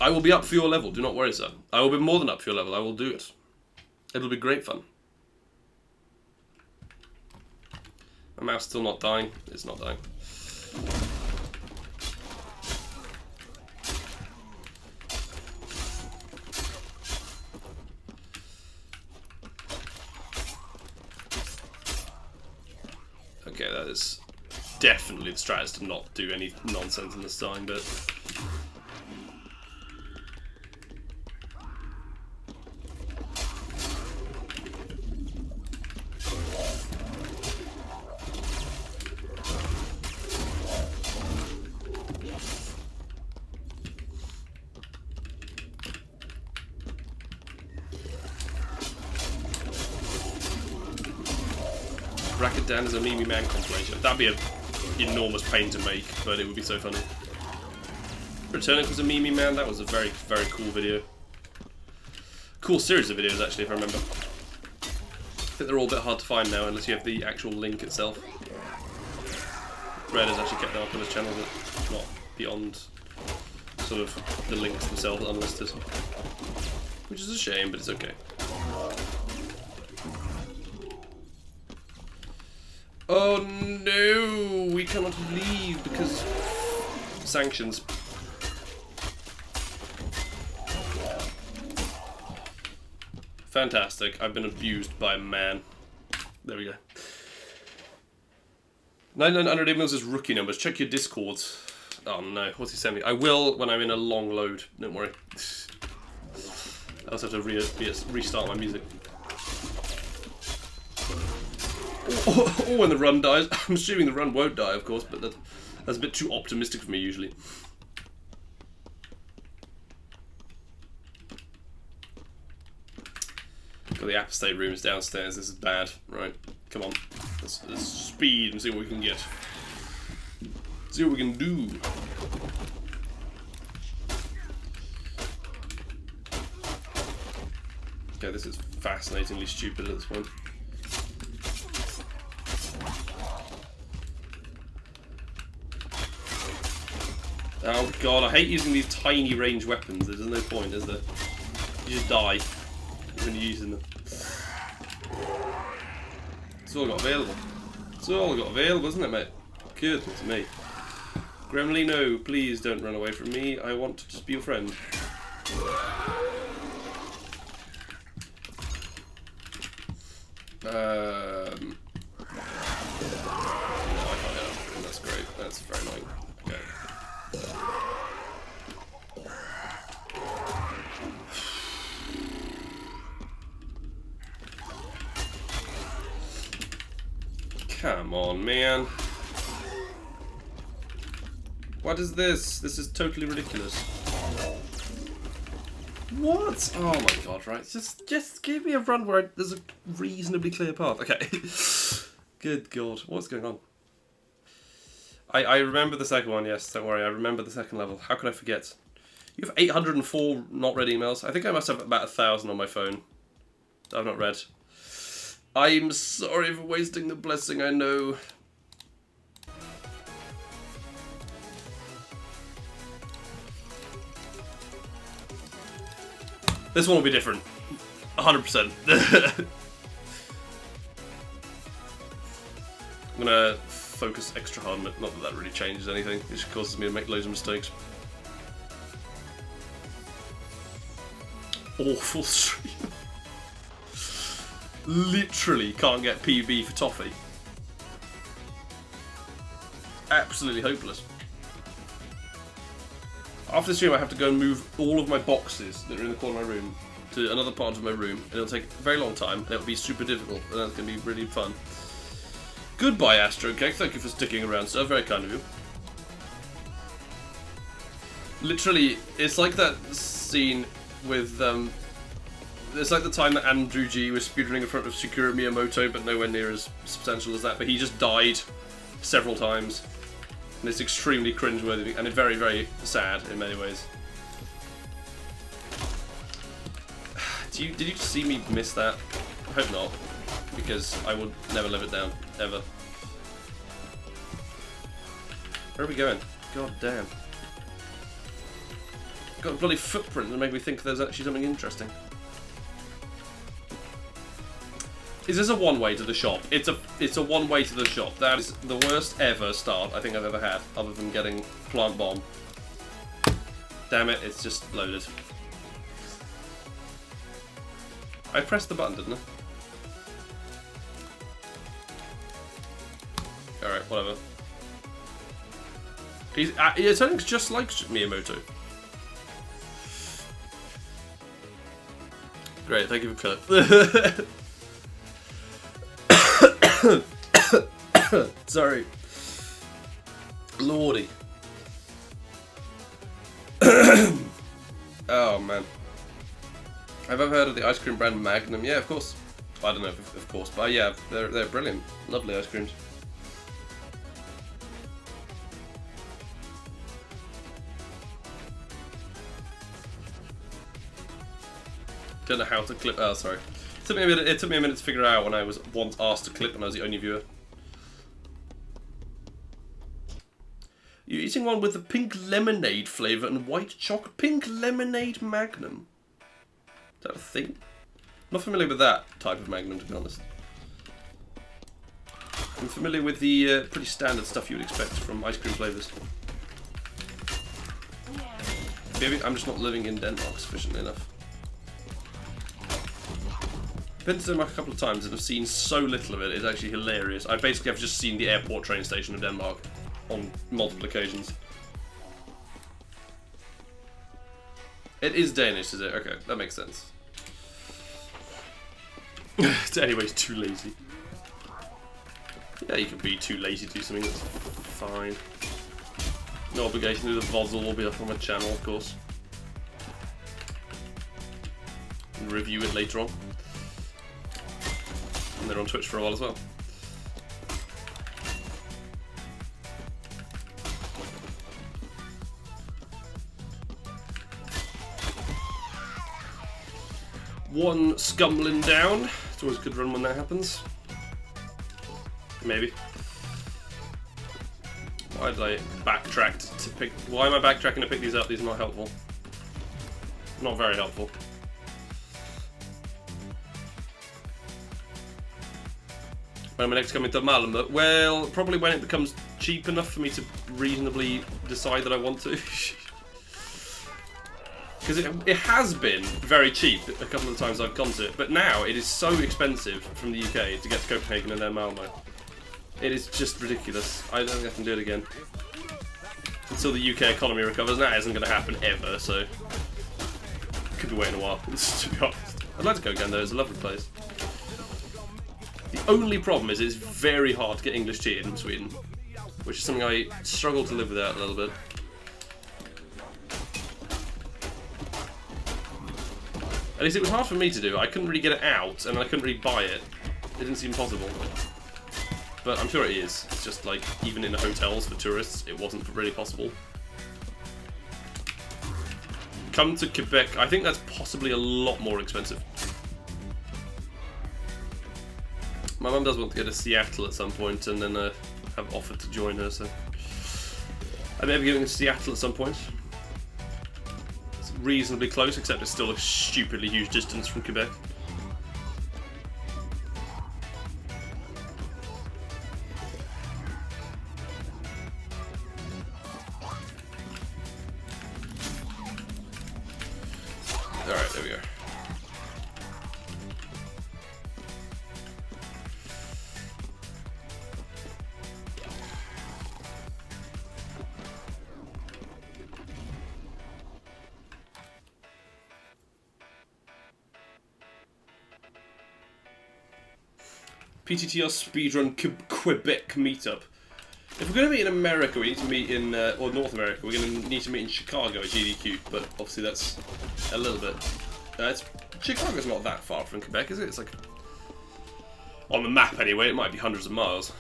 I will be up for your level. Do not worry, sir. I will be more than up for your level. I will do it. It'll be great fun. My mouse still not dying. It's not dying. Okay, that is definitely the strategy to not do any nonsense in this time, but... RaggedDan is a Mimi Man compilation. That'd be an enormous pain to make, but it would be so funny. Returning was a Mimi Man. That was a very, very cool video. Cool series of videos, actually, if I remember. I think they're all a bit hard to find now, unless you have the actual link itself. Red has actually kept that up on his channel, but not beyond sort of the links themselves unlisted. Which is a shame, but it's okay. Oh no, we cannot leave because sanctions. Fantastic, I've been abused by a man. There we go. 9900 emails is rookie numbers. Check your discords. Oh no, what's he sending me? I will when I'm in a long load, don't worry. I also have to restart my music. Oh, when the run dies. I'm assuming the run won't die, of course, but that's a bit too optimistic for me, usually. Got the apostate rooms downstairs. This is bad. Right, come on. Let's speed and see what we can get. See what we can do. Okay, this is fascinatingly stupid at this point. Oh god, I hate using these tiny range weapons. There's no point, is there? You just die when you're using them. It's all got available. It's all got available, isn't it, mate? Goodness me. Gremlino, please don't run away from me. I want to just be your friend. No, I can't hit him. That's great. That's very annoying. Okay. Come on, man. What is this? This is totally ridiculous. What? Oh my god, right. Just give me a run where there's a reasonably clear path. Okay. Good god. What's going on? I remember the second one, yes. Don't worry. I remember the second level. How could I forget? You have 804 not read emails. I think I must have about 1,000 on my phone that I've not read. I'm sorry for wasting the blessing, I know. This one will be different. 100%. I'm gonna focus extra hard on it. Not that that really changes anything. It just causes me to make loads of mistakes. Awful stream. Literally can't get PB for toffee. Absolutely hopeless. After the stream I have to go and move all of my boxes that are in the corner of my room to another part of my room, and it'll take a very long time, and it'll be super difficult, and that's going to be really fun. Goodbye, AstroCake. Thank you for sticking around, sir. Very kind of you. Literally, it's like that scene with, it's like the time that Andrew G was speedrunning in front of Shigeru Miyamoto, but nowhere near as substantial as that, but he just died several times. And it's extremely cringeworthy, and it's very, very sad in many ways. Did you see me miss that? I hope not, because I would never live it down, ever. Where are we going? God damn. Got a bloody footprint that made me think there's actually something interesting. Is this a one-way to the shop? It's a one-way to the shop. That is the worst ever start I think I've ever had, other than getting plant bomb. Damn it, it's just loaded. I pressed the button, didn't I? Alright, whatever. It sounds just like Miyamoto. Great, thank you for clip. Sorry. Lordy. Oh man. Have I ever heard of the ice cream brand Magnum? Yeah, of course. I don't know if of course, but yeah, they're brilliant. Lovely ice creams. Don't know how to clip. Oh, sorry. It took me a minute to figure out when I was once asked to clip when I was the only viewer. You're eating one with the pink lemonade flavour and white chocolate. Pink lemonade Magnum. Is that a thing? I'm not familiar with that type of Magnum, to be honest. I'm familiar with the pretty standard stuff you would expect from ice cream flavours. Maybe I'm just not living in Denmark sufficiently enough. I've been to Denmark a couple of times and I've seen so little of it, it's actually hilarious. I basically have just seen the airport train station of Denmark on multiple occasions. It is Danish, is it? Okay, that makes sense. Anyways, too lazy. Yeah, you can be too lazy to do something, that's fine. No obligation to do the VOD will be up on my channel, of course. And review it later on. And they're on Twitch for a while as well. One scumlin down. It's always a good run when that happens. Maybe. Why did I backtrack to pick... Why am I backtracking to pick these up? These are not helpful. Not very helpful. When am I next coming to Malmö? Well, probably when it becomes cheap enough for me to reasonably decide that I want to. Because it has been very cheap a couple of times I've gone to it, but now it is so expensive from the UK to get to Copenhagen and then Malmö. It is just ridiculous. I don't think I can do it again. Until the UK economy recovers, and that isn't going to happen ever, so... Could be waiting a while, to be honest. I'd like to go again though, it's a lovely place. The only problem is it's very hard to get English tea in Sweden, which is something I struggle to live without a little bit. At least it was hard for me to do. I couldn't really get it out, and I couldn't really buy it. It didn't seem possible. But I'm sure it is. It's just like, even in the hotels for tourists, it wasn't really possible. Come to Quebec. I think that's possibly a lot more expensive. My mum does want to go to Seattle at some point, and then have offered to join her, so... I may be going to Seattle at some point. It's reasonably close, except it's still a stupidly huge distance from Quebec. Alright, there we go. PTTR speedrun Quebec meetup. If we're going to meet in America, we need to meet in, or North America, we're going to need to meet in Chicago at GDQ, but obviously that's a little bit, Chicago's not that far from Quebec, is it? It's like, on the map anyway, it might be hundreds of miles.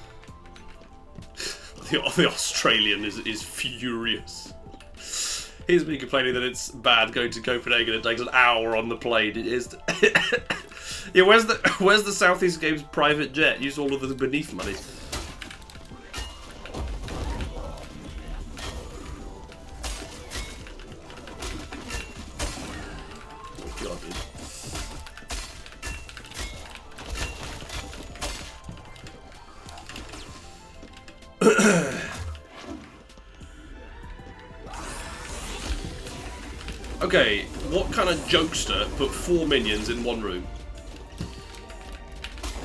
The Australian is furious. He's been complaining that it's bad going to Copenhagen, it takes an hour on the plane, it is... Yeah, where's the Southeast Games private jet? Use all of the beneath money. God, dude. Okay, what kind of jokester put 4 minions in one room?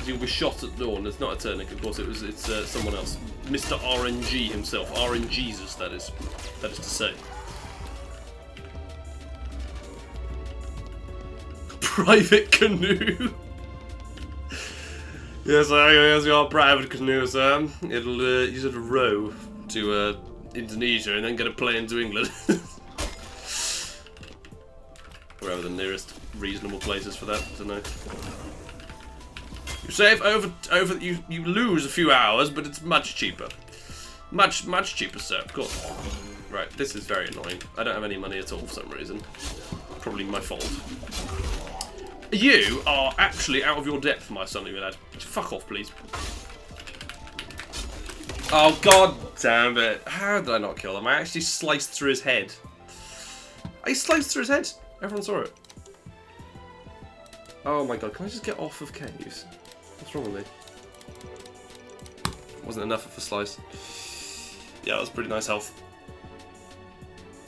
He was shot at dawn. It's not a Turnic, of course. It's someone else, Mr. RNG himself, RNGesus. That is to say. Private canoe. Yes, here's your private canoe, sir. It'll you sort of row to Indonesia and then get a plane to England. Wherever the nearest reasonable places for that, I don't know. You save you lose a few hours, but it's much cheaper. Much cheaper, sir, of course. Right, this is very annoying. I don't have any money at all for some reason. Probably my fault. You are actually out of your depth, my son, lad. Fuck off, please. Oh, god damn it. How did I not kill him? I actually sliced through his head. I sliced through his head. Everyone saw it. Oh my god, can I just get off of caves? What's wrong with me? Wasn't enough of a slice. Yeah, that was pretty nice health.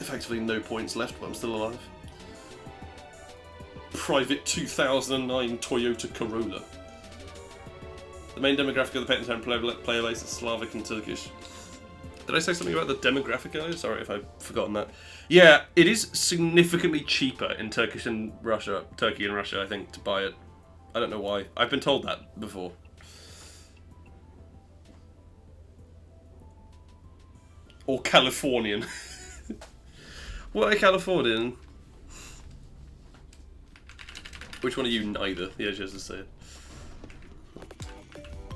Effectively no points left, but I'm still alive. Private 2009 Toyota Corolla. The main demographic of the Pet player base is Slavic and Turkish. Did I say something about the demographic earlier? Sorry if I've forgotten that. Yeah, it is significantly cheaper in Turkey and Russia, I think, to buy it. I don't know why. I've been told that before. Or Californian. What, a Californian? Which one are you? Neither. Yeah, just to say it.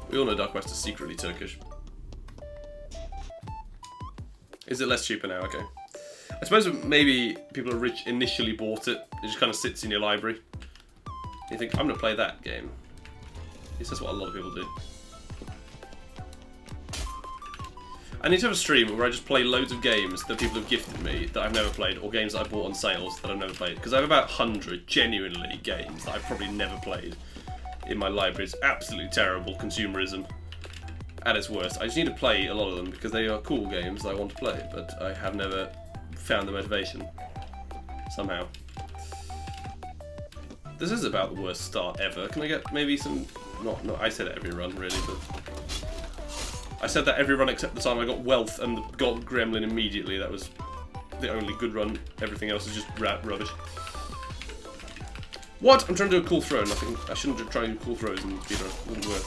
We all know Dark West is secretly Turkish. Is it less cheaper now? Okay. I suppose maybe people are rich initially bought it. It just kind of sits in your library. You think, I'm going to play that game. It's just what a lot of people do. I need to have a stream where I just play loads of games that people have gifted me that I've never played, or games that I bought on sales that I've never played. Because I have about 100, genuinely, games that I've probably never played in my library. It's absolutely terrible consumerism at its worst. I just need to play a lot of them because they are cool games that I want to play, but I have never found the motivation, somehow. This is about the worst start ever. Can I get maybe some... Not I said it every run, really, but... I said that every run except the time I got Wealth and got Gremlin immediately. That was the only good run. Everything else is just rubbish. What? I'm trying to do a cool throw. Nothing. I shouldn't try and do cool throws in speedrun. It wouldn't work.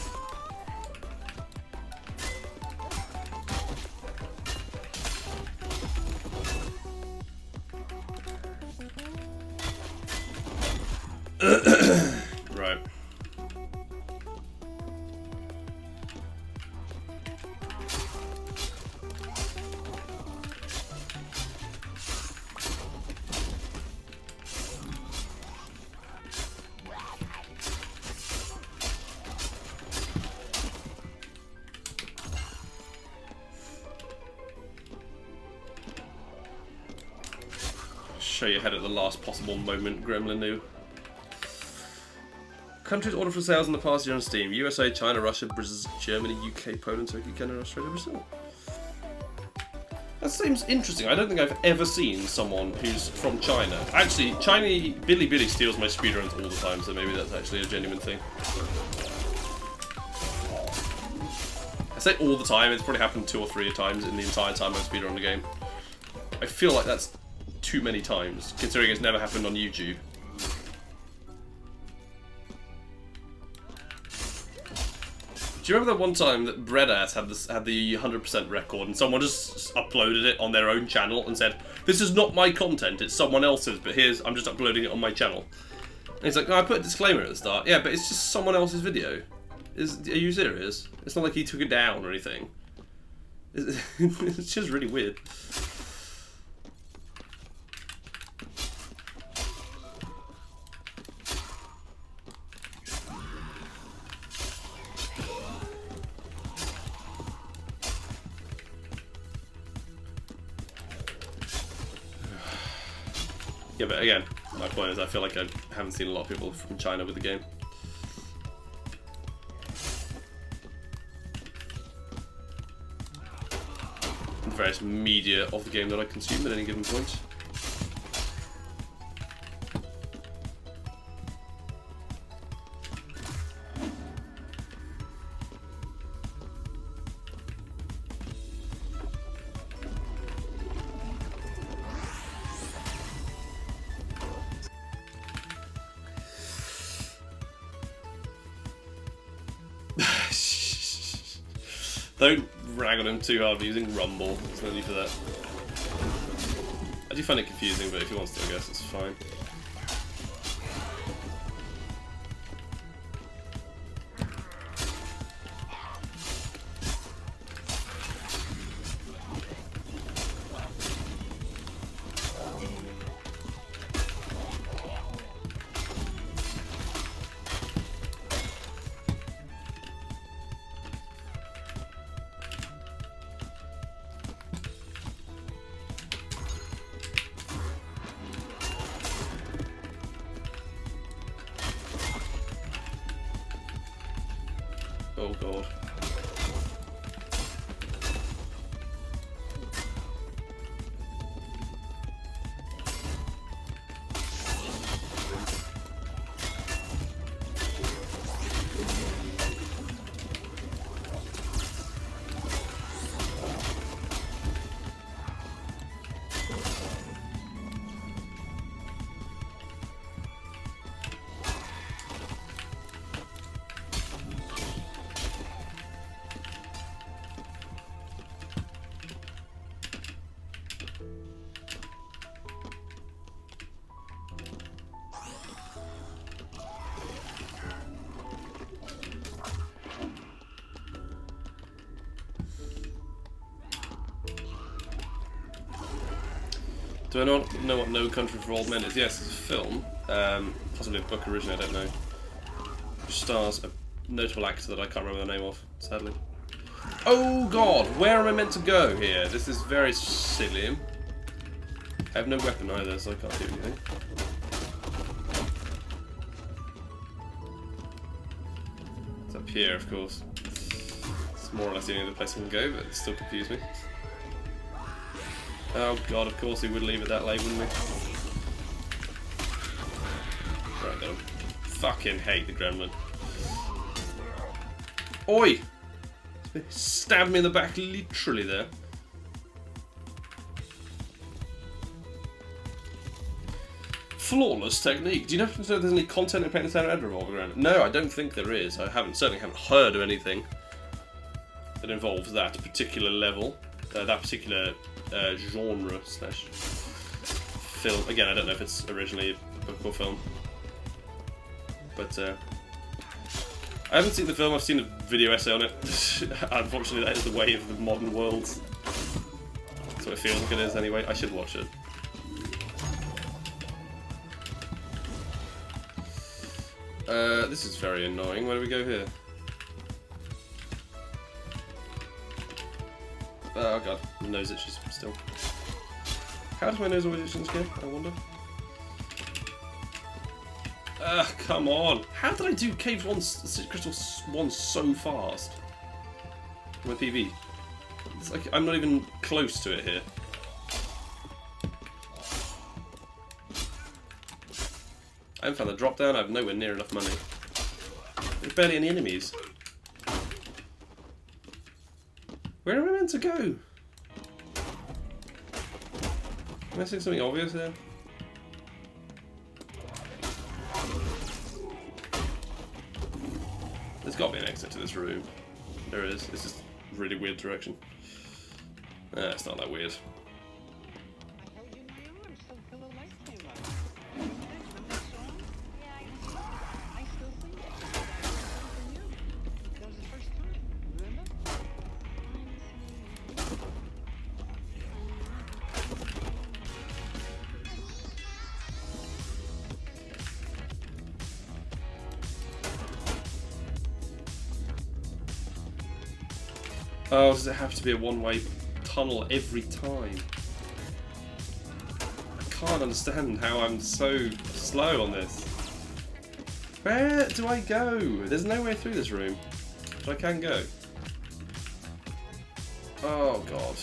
Right. Show your head at the last possible moment, Gremlin knew. Countries ordered for sales in the past year on Steam: USA, China, Russia, Brazil, Germany, UK, Poland, Turkey, Canada, Australia, Brazil. That seems interesting. I don't think I've ever seen someone who's from China. Actually, Billy steals my speedruns all the time, so maybe that's actually a genuine thing. I say all the time, it's probably happened 2 or 3 times in the entire time I've speedrun the game. I feel like that's too many times, considering it's never happened on YouTube. Do you remember that one time that Breadass had the 100% record and someone just uploaded it on their own channel and said, "This is not my content, it's someone else's, but I'm just uploading it on my channel." And he's like, "No, I put a disclaimer at the start." Yeah, but it's just someone else's video. Are you serious? It's not like he took it down or anything. It's just really weird. Yeah, but again, my point is I feel like I haven't seen a lot of people from China with the game. And various media of the game that I consume at any given point. Don't rag on him too hard for using Rumble. There's no need for that. I do find it confusing, but if he wants to, I guess it's fine. Oh god. Do I not know what No Country for Old Men is? Yes, it's a film. Possibly a book originally, I don't know. stars a notable actor that I can't remember the name of, sadly. Oh god, where am I meant to go here? This is very silly. I have no weapon either, so I can't do anything. It's up here, of course. It's more or less the only other place I can go, but it still confused me. Oh god, of course he would leave it that late, wouldn't he? Right then. Fucking hate the gremlin. Oi! Stabbed me in the back literally there. Flawless technique. Do you know if there's any content in Paint the Town Red revolving around it? No, I don't think there is. I certainly haven't heard of anything that involves that particular level, that particular genre slash film. Again, I don't know if it's originally a book or film, but I haven't seen the film. I've seen a video essay on it. Unfortunately, that is the way of the modern world. That's what it feels like it is anyway. I should watch it. This is very annoying. Where do we go here? Oh god, my nose itches still. How does my nose always itch in this game? I wonder. Come on! How did I do Caves 1, Crystal 1 so fast? My PV. It's like I'm not even close to it here. I haven't found the drop down, I have nowhere near enough money. There's barely any enemies. Where am I meant to go? Am I seeing something obvious there? There's got to be an exit to this room. There is. It's just a really weird direction. It's not that weird. Oh, does it have to be a one-way tunnel every time? I can't understand how I'm so slow on this. Where do I go? There's no way through this room, but I can go. Oh god.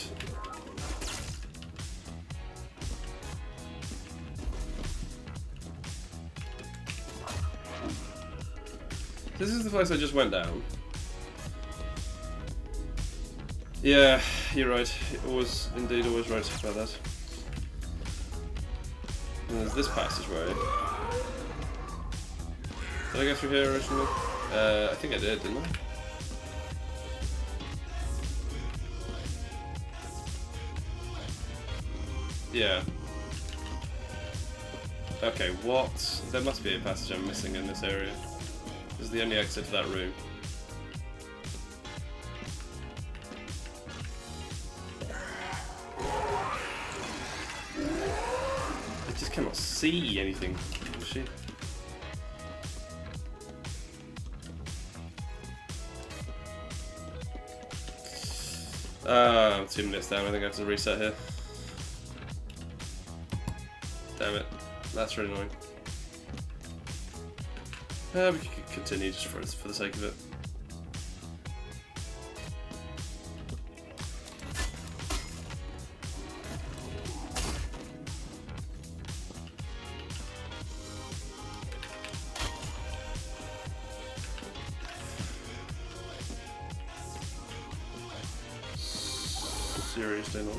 This is the place I just went down. Yeah, you're right. It was indeed always right about that. And there's this passageway. Did I go through here originally? I think I did, didn't I? Yeah. Okay, what? There must be a passage I'm missing in this area. This is the only exit to that room. I just cannot see anything. Shit. I'm 2 minutes down. I think I have to reset here. Damn it. That's really annoying. We could continue just for the sake of it. Seriously, not.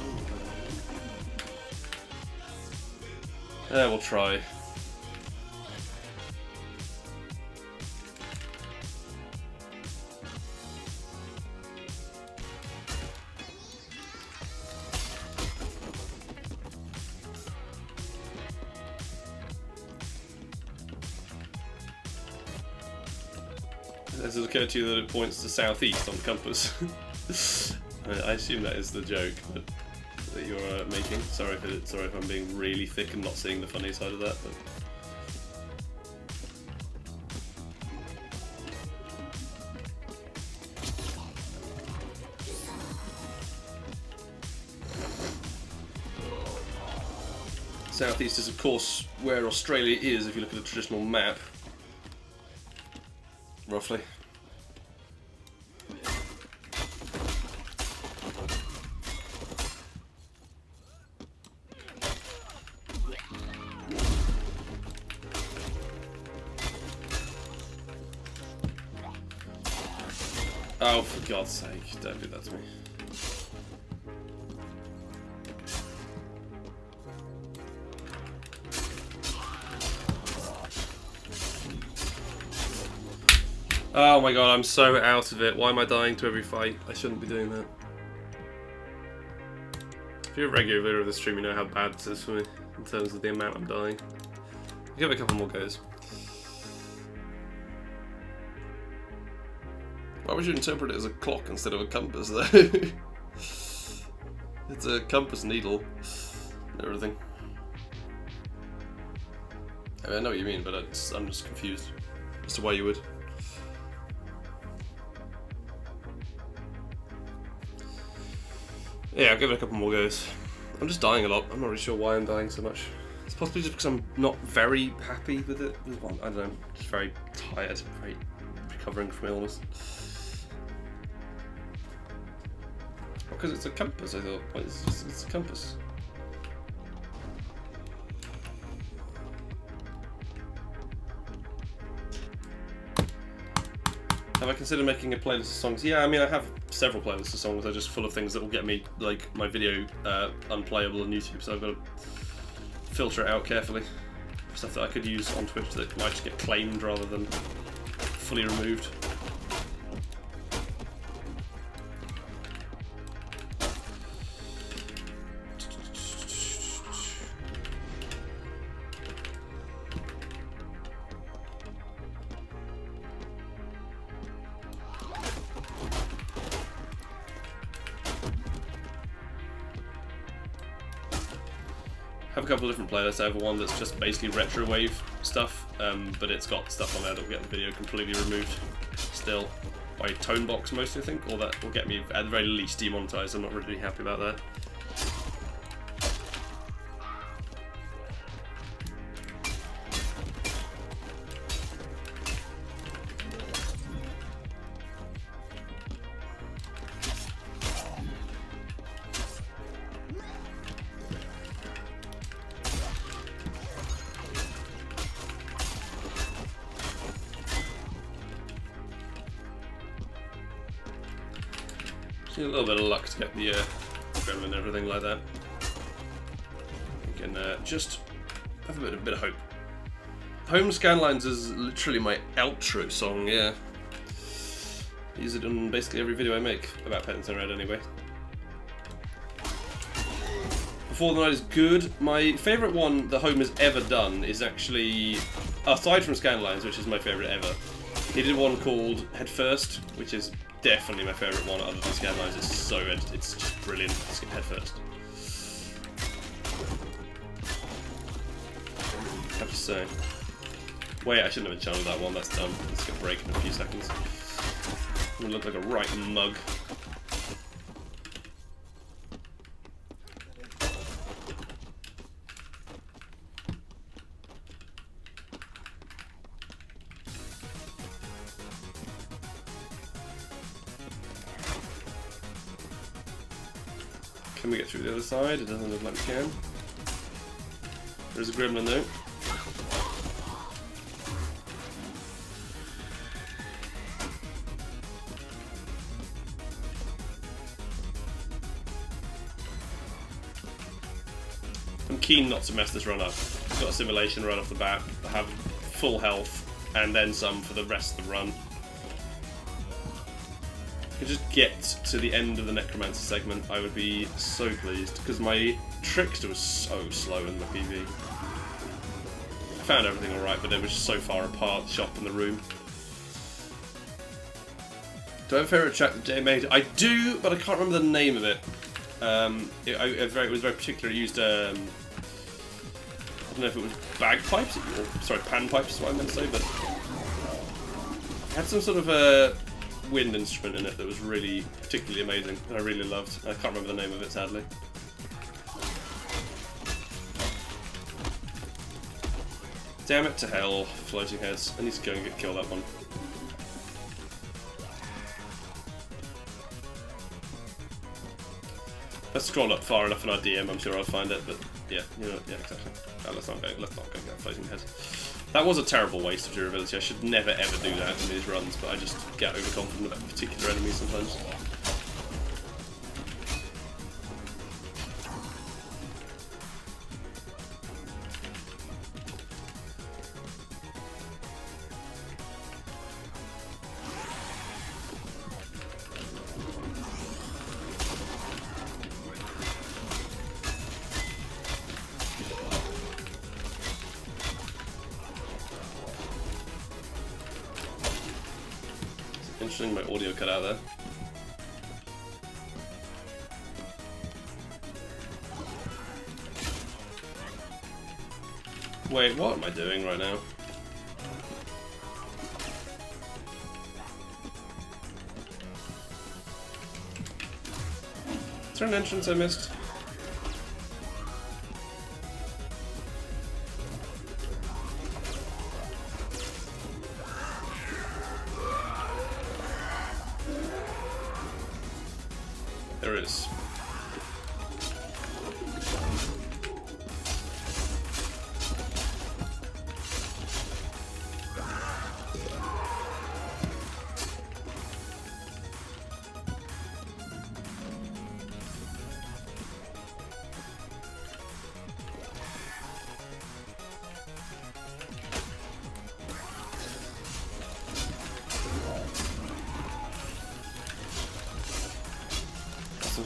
Yeah, we'll try. Does it occur to you that it points to southeast on the compass? I assume that is the joke that you're making. Sorry if I'm being really thick and not seeing the funny side of that. But Southeast is, of course, where Australia is if you look at a traditional map. Roughly. Oh, for God's sake, don't do that to me. Oh my god, I'm so out of it. Why am I dying to every fight? I shouldn't be doing that. If you're a regular viewer of the stream, you know how bad this is for me in terms of the amount I'm dying. I'll give it a couple more goes. Why would you interpret it as a clock instead of a compass, though? It's a compass needle and everything. I mean, I know what you mean, but I'm just confused as to why you would. Yeah, I'll give it a couple more goes. I'm just dying a lot. I'm not really sure why I'm dying so much. It's possibly just because I'm not very happy with it. I don't know, just very tired, very recovering from illness. Because it's a compass, I thought. Well, it's a compass. Have I considered making a playlist of songs? Yeah, I mean, I have several playlists of songs. They're just full of things that will get me, like, my video unplayable on YouTube, so I've got to filter it out carefully. Stuff that I could use on Twitch that might just get claimed rather than fully removed. I have a couple of different playlists. I have one that's just basically retro wave stuff, but it's got stuff on there that will get the video completely removed still by Tonebox mostly, I think, or that will get me at the very least demonetized. I'm not really happy about that. A little bit of luck to get the gremlin and everything like that. We can just have a bit of hope. Home Scanlines is literally my outro song, yeah. I use it on basically every video I make about Pennington Red anyway. Before the Night is good. My favourite one that Home has ever done is actually, aside from Scanlines, which is my favourite ever, he did one called Head First, which is definitely my favourite one other than Scanlines. It's just brilliant. Skip Head First. I have to say. Wait, I shouldn't have channeled that one, that's dumb. It's gonna break in a few seconds. I'm gonna look like a right mug. Can we get through the other side? It doesn't look like we can. There's a gremlin though. I'm keen not to mess this run up. I've got a simulation right off the bat. I have full health and then some for the rest of the run. If I could just get to the end of the Necromancer segment, I would be so pleased, because my Trickster was so slow in the PV. I found everything alright, but it was just so far apart, the shop and the room. Do I have a favourite track that Jay made? I do, but I can't remember the name of it. It was very particular. It used, I don't know if it was bagpipes, or, sorry, panpipes is what I meant to say, but it had some sort of a wind instrument in it that was really particularly amazing, and I really loved. I can't remember the name of it, sadly. Damn it to hell, floating heads. I need to go and kill that one. Let's scroll up far enough in our DM, I'm sure I'll find it, but yeah, you know, yeah, exactly. No, let's not go get floating heads. That was a terrible waste of durability. I should never ever do that in these runs, but I just get overconfident about particular enemies sometimes. Interesting, my audio cut out there. Wait, what am I doing right now? Is there an entrance I missed? There is.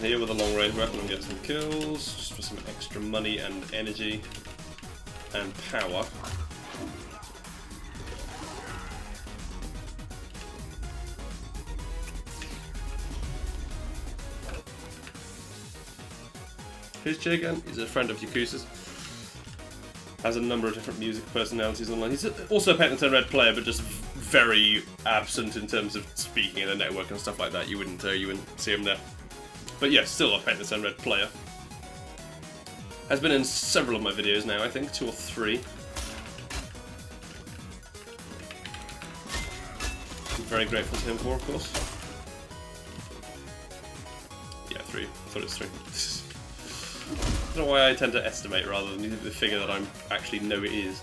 Here with a long range weapon and get some kills, just for some extra money and energy and power. Who's Jay again? He's a friend of Yakuza's. Has a number of different music personalities online. He's also a Pentaton Red player, but just very absent in terms of speaking in the network and stuff like that. You wouldn't see him there. But yes, still a Pentaton Red player. Has been in several of my videos now, I think, 2 or 3. I'm very grateful to him for, of course. Yeah, 3. I thought it was 3. I don't know why I tend to estimate rather than the figure that I actually know it is.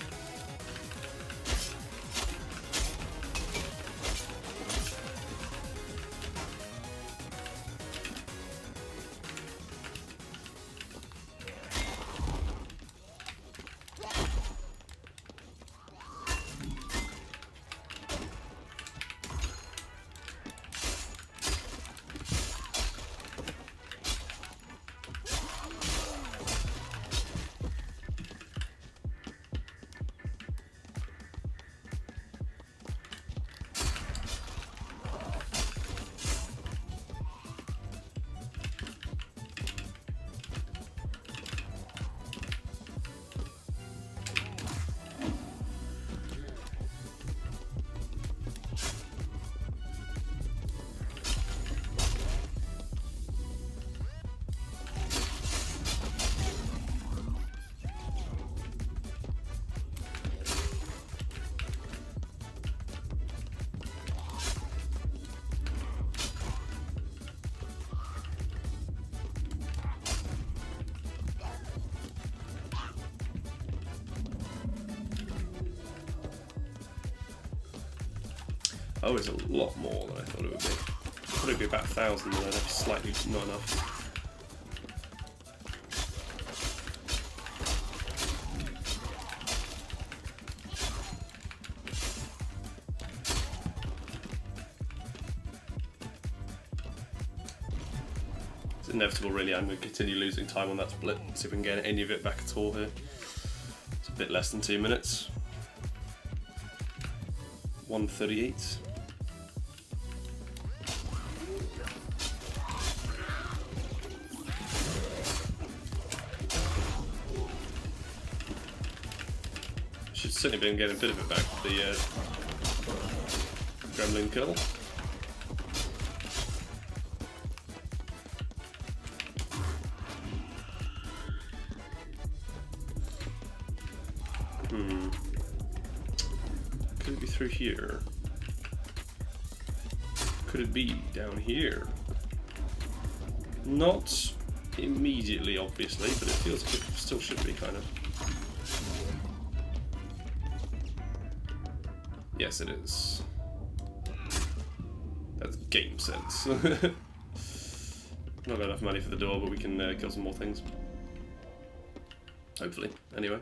Oh, it's a lot more than I thought it would be. I thought it would be about 1,000, but that's slightly not enough. It's inevitable, really. I'm going to continue losing time on that split. See if we can get any of it back at all here. It's a bit less than 2 minutes. 1:38. Should certainly been getting a bit of it back with the gremlin kill. Could it be through here? Could it be down here? Not immediately, obviously, but it feels like it still should be, kind of. Yes, it is. That's game sense. Not got enough money for the door, but we can kill some more things. Hopefully, anyway.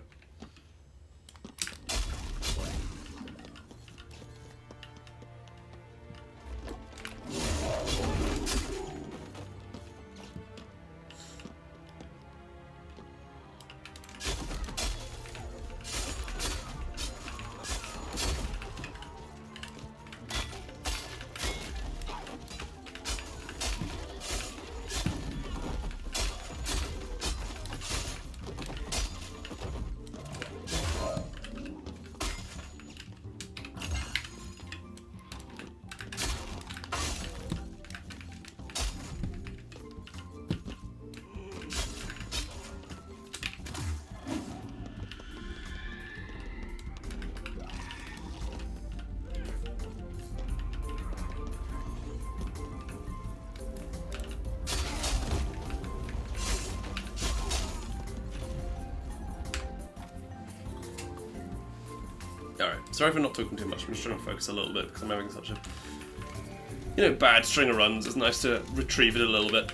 Alright, sorry for not talking too much, I'm just trying to focus a little bit because I'm having such a, bad string of runs. It's nice to retrieve it a little bit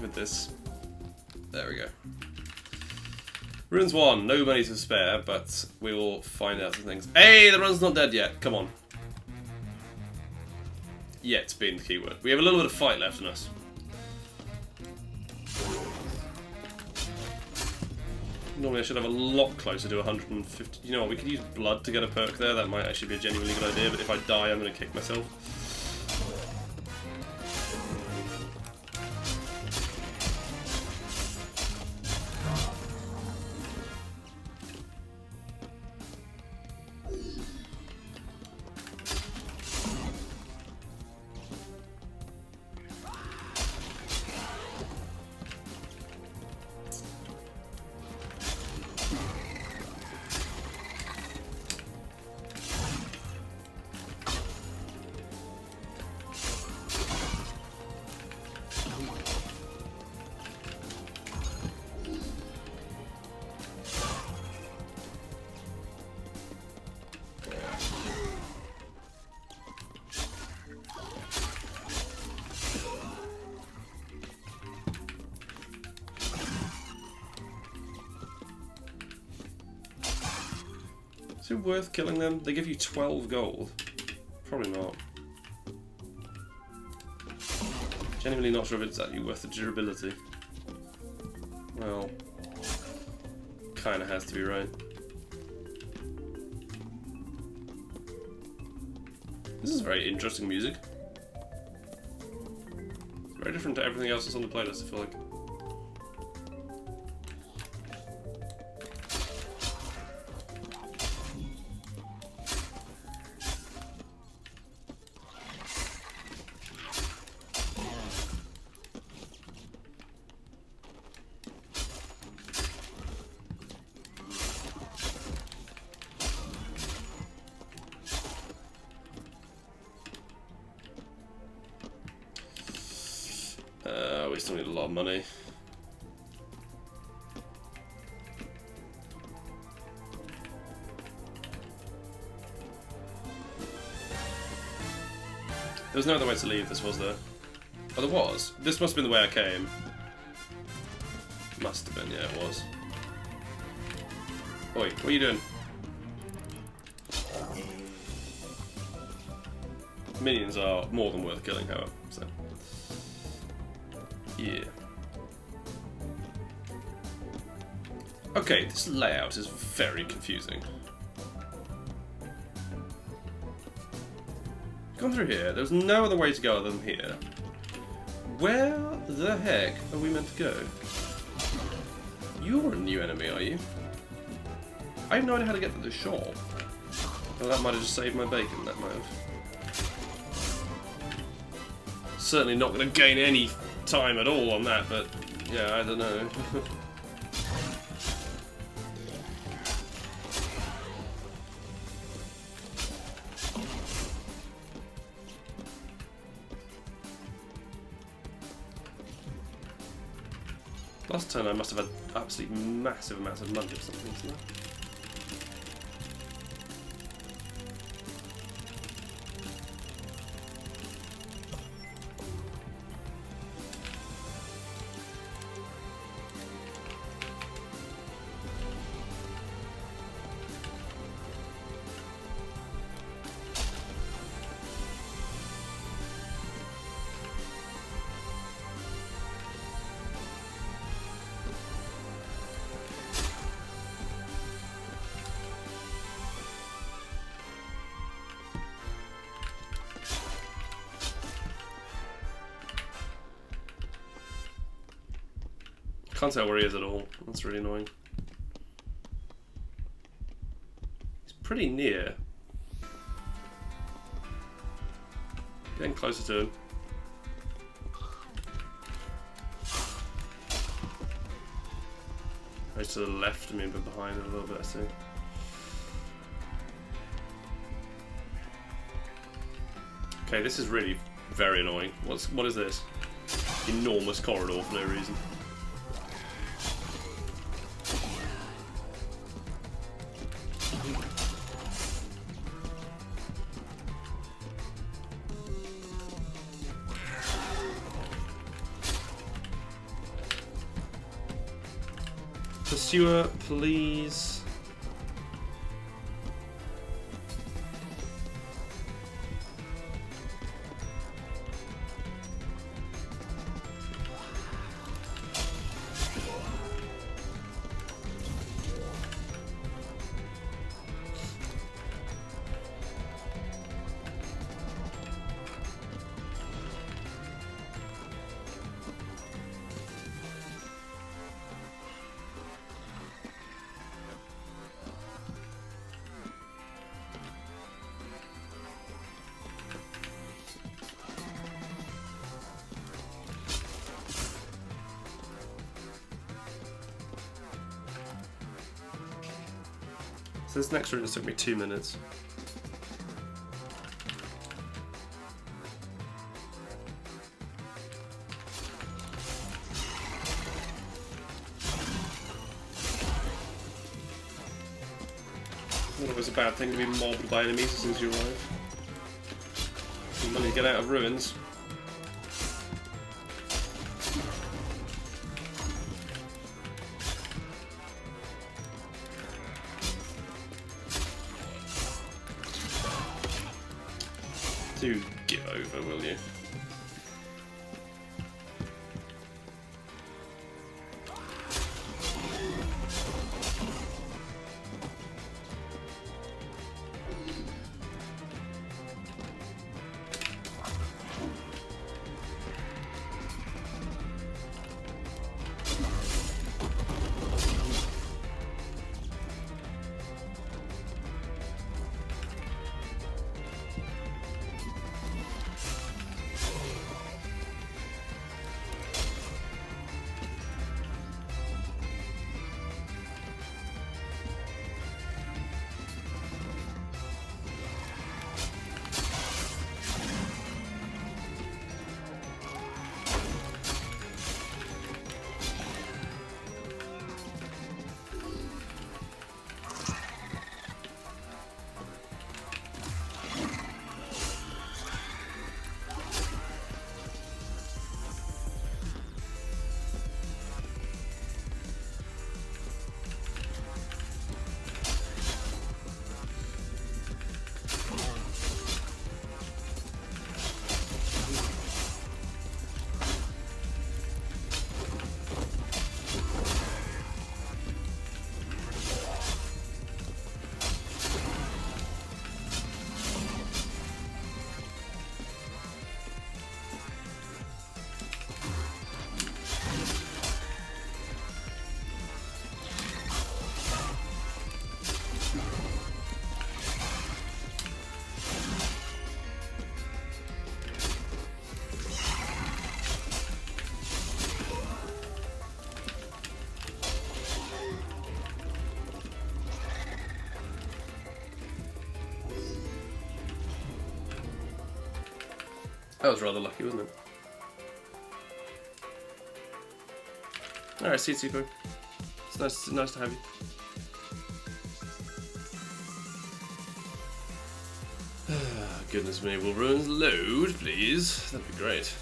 with this. There we go. Runes 1, no money to spare, but we will find out some things. Hey, the run's not dead yet, come on. Yet being the keyword. We have a little bit of fight left in us. Normally I should have a lot closer to 150. You know what, we could use blood to get a perk there. That might actually be a genuinely good idea, but if I die, I'm going to kick myself. Is it worth killing them? They give you 12 gold. Probably not. Genuinely not sure if it's actually worth the durability. Well, kinda has to be, right? This is very interesting music. It's very different to everything else that's on the playlist, I feel like. We still need a lot of money. There was no other way to leave this, was there? Oh, there was. This must have been the way I came. Must have been, yeah, it was. Oi, what are you doing? Minions are more than worth killing, however, so. Yeah. Okay, this layout is very confusing. Gone through here, there's no other way to go other than here. Where the heck are we meant to go? You're a new enemy, are you? I have no idea how to get to the shop. Well, that might have just saved my bacon, that might have. Certainly not going to gain any time at all on that, but yeah, I don't know. Last turn I must have had absolutely massive amounts of money or something, isn't it? Can't tell where he is at all. That's really annoying. He's pretty near. Getting closer to him. He's to the left of me, but behind him a little bit, I see. Okay, this is really very annoying. What is this? Enormous corridor for no reason. Pursuer, please. So this next route just took me 2 minutes. Thought it was a bad thing to be mobbed by enemies as soon as you arrive. You money to get out of ruins. Do give over, will you? That was rather lucky, wasn't it? Alright, see you, Tico. It's nice to have you. Goodness me, will ruins load, please? That'd be great.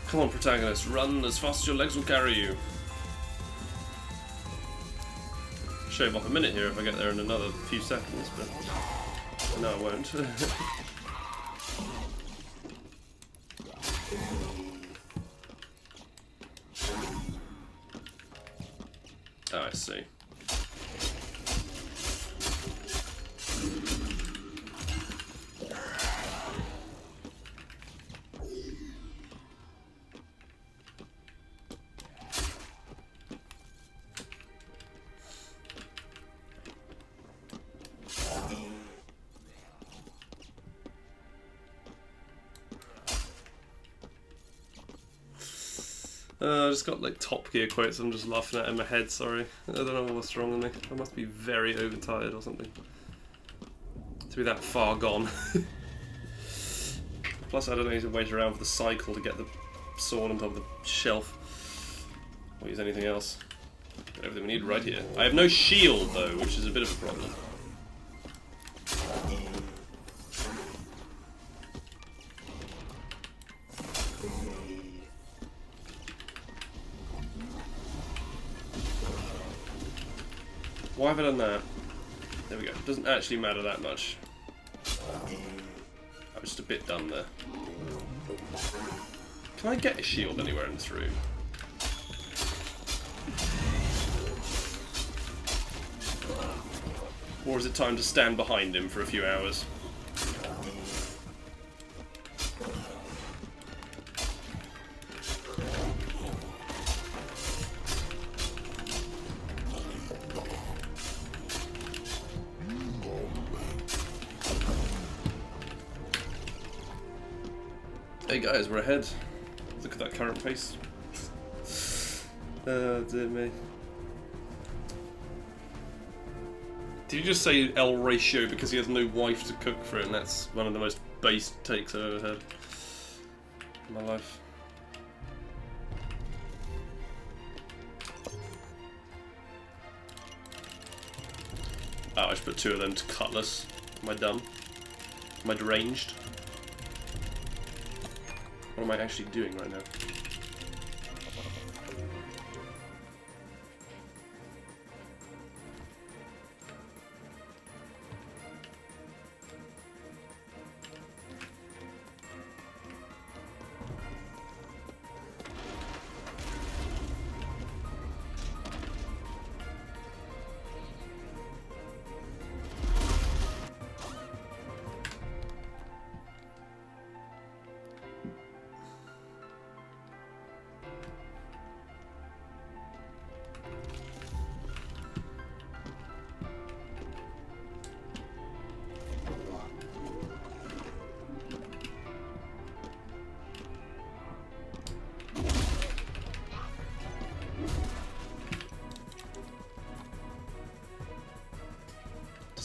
Come on, protagonist, run as fast as your legs will carry you. Shave off a minute here if I get there in another few seconds, but no, I won't. Oh, I see. I just got like Top Gear quotes I'm just laughing at in my head, sorry. I don't know what's wrong with me. I must be very overtired or something. To be that far gone. Plus I don't need to wait around for the cycle to get the sword on top of the shelf. Or use anything else. Got everything we need right here. I have no shield though, which is a bit of a problem. Why have I done that? There we go. It doesn't actually matter that much. I'm just a bit dumb there. Can I get a shield anywhere in this room? Or is it time to stand behind him for a few hours? Hey guys, we're ahead. Look at that current pace. Oh dear me. Did you just say L ratio because he has no wife to cook for it, and that's one of the most base takes I've ever had in my life? Oh, I should put 2 of them to cutlass. Am I dumb? Am I deranged? What am I actually doing right now?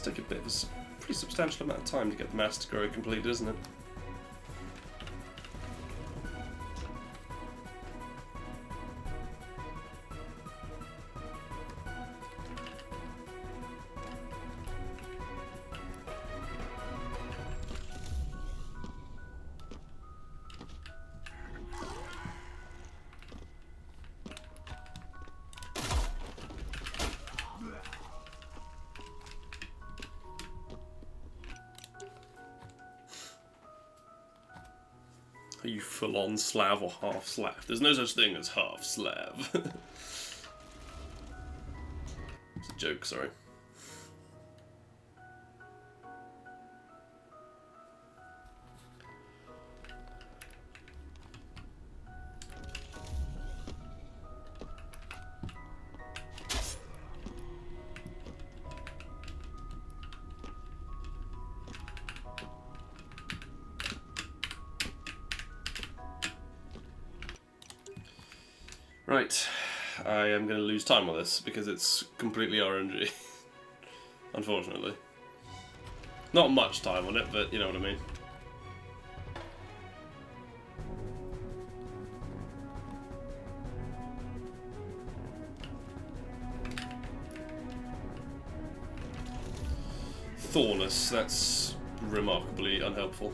Take a bit of a pretty substantial amount of time to get the mass to grow completed, isn't it? Are you full-on Slav or half-Slav? There's no such thing as half-Slav. It's a joke, sorry. Right, I am going to lose time on this because it's completely RNG. Unfortunately. Not much time on it, but you know what I mean. Thornus, that's remarkably unhelpful.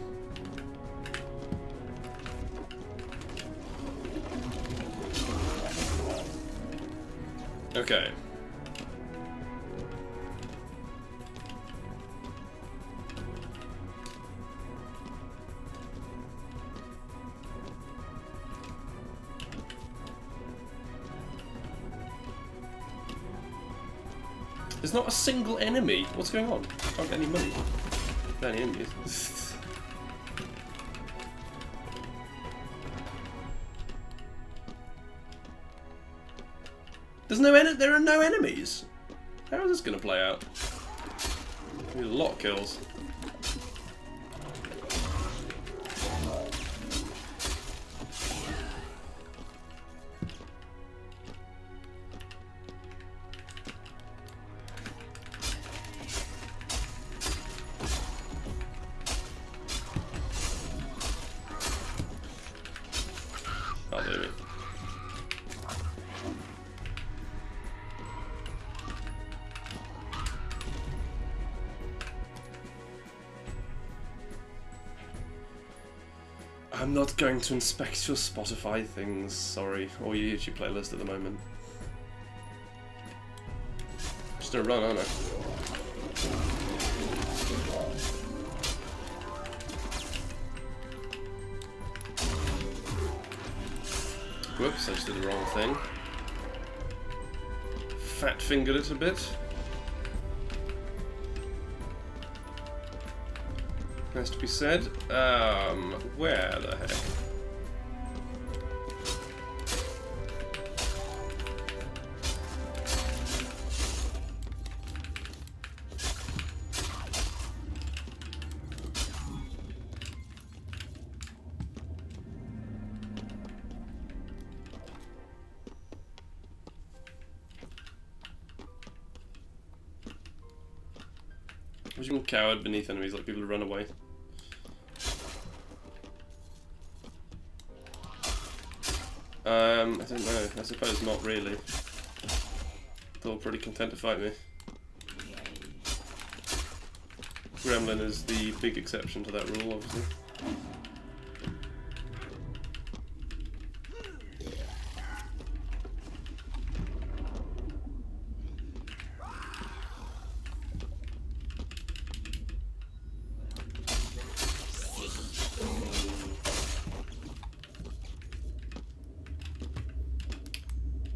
Okay. There's not a single enemy. What's going on? I can't get any money. Not any enemies. There are no enemies. How is this going to play out? Need a lot of kills. Can't do it. I'm not going to inspect your Spotify things, sorry, or your YouTube playlist at the moment. Just a run, aren't I? Whoops, I just did the wrong thing. Fat fingered it a bit. Has to be said. Where the heck? What do you mean coward beneath enemies, like people who run away? I don't know. I suppose not really. They're all pretty content to fight me. Gremlin is the big exception to that rule, obviously.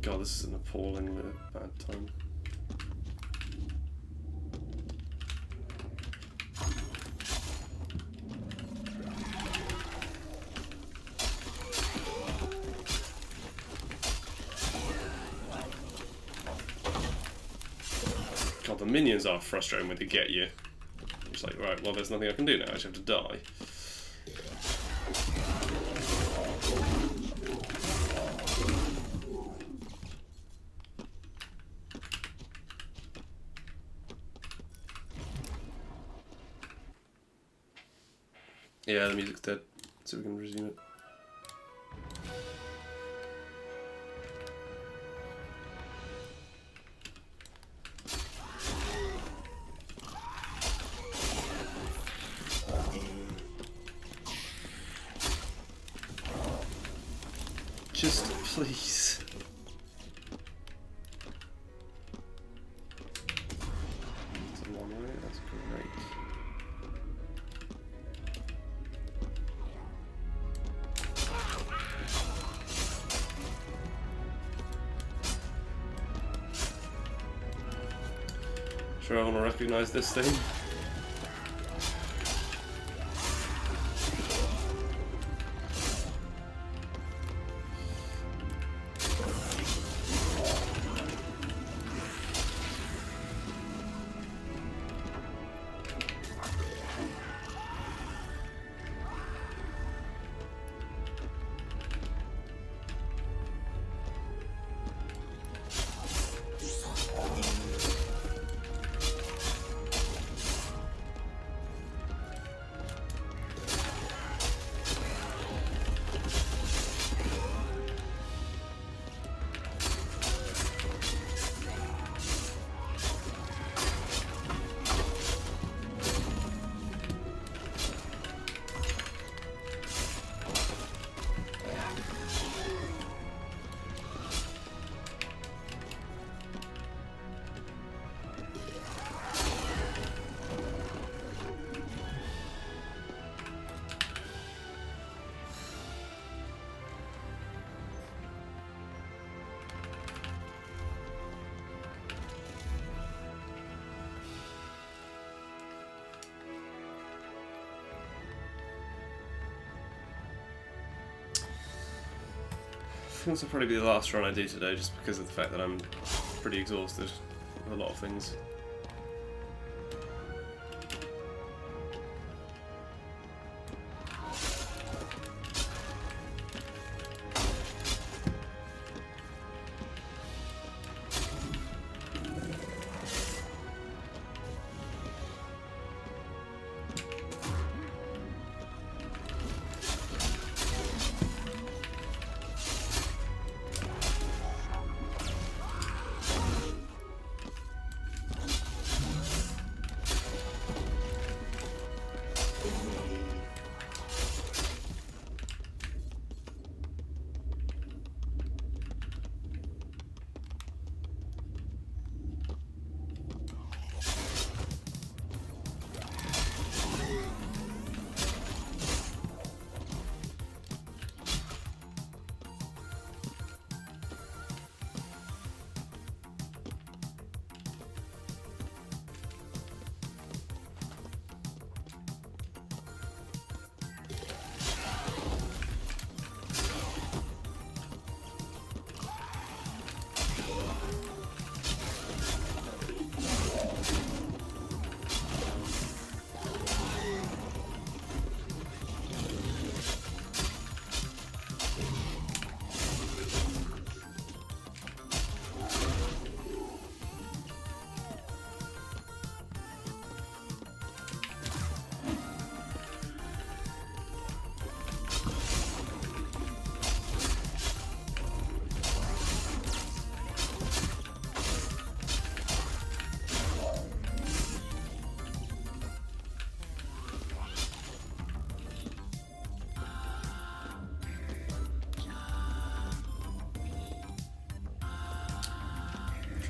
God, this is an appallingly bad time. God, the minions are frustrating when they get you. It's like, right, well, there's nothing I can do now, I just have to die. Yeah, the music's dead, so we can resume it. Just please. That's a long way, that's great. Sure, I want to recognize this thing. think this will probably be the last run I do today, just because of the fact that I'm pretty exhausted with a lot of things.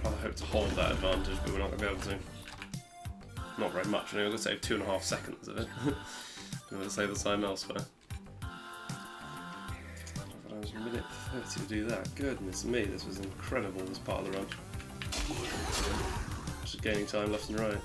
I hope to hold that advantage, but we're not going to be able to. Not very much, we're going to save 2.5 seconds of it. We're going to save the time elsewhere. That was a minute 30 to do that. Goodness me, this was incredible, this part of the run. Just gaining time left and right.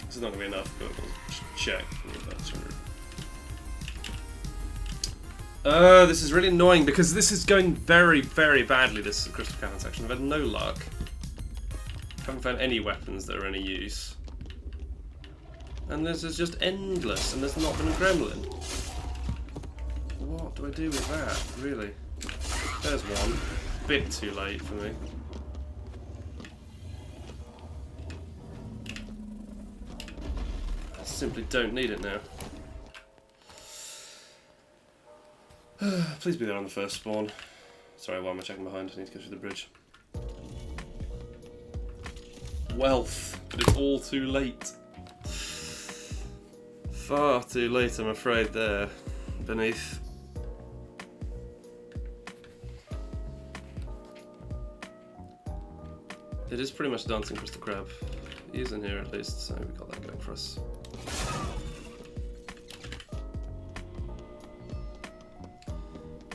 This is not going to be enough, but we'll check. This is really annoying because this is going very, very badly, this crystal cannon section. I've had no luck. Haven't found any weapons that are any use. And this is just endless, and there's not been a gremlin. What do I do with that, really? There's one. Bit too late for me. I simply don't need it now. Please be there on the first spawn. Sorry, why am I checking behind? I need to go through the bridge. Wealth, but it's all too late. Far too late, I'm afraid, there, beneath. It is pretty much dancing Crystal Crab. He's in here at least, so we got that going for us.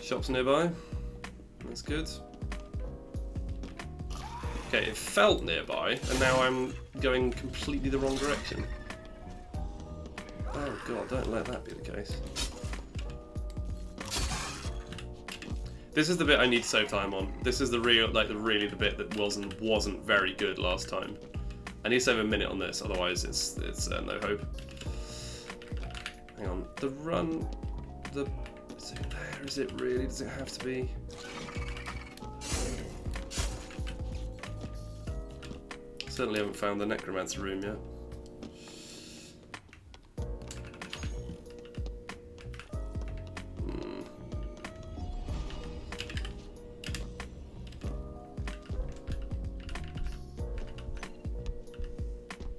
Shops nearby. That's good. Okay, it felt nearby, and now I'm going completely the wrong direction. Oh god, don't let that be the case. This is the bit I need to save time on. This is the real, really the bit that wasn't very good last time. I need to save a minute on this, otherwise it's no hope. Hang on, the run, is it there? Is it really? Does it have to be? Certainly haven't found the necromancer room yet.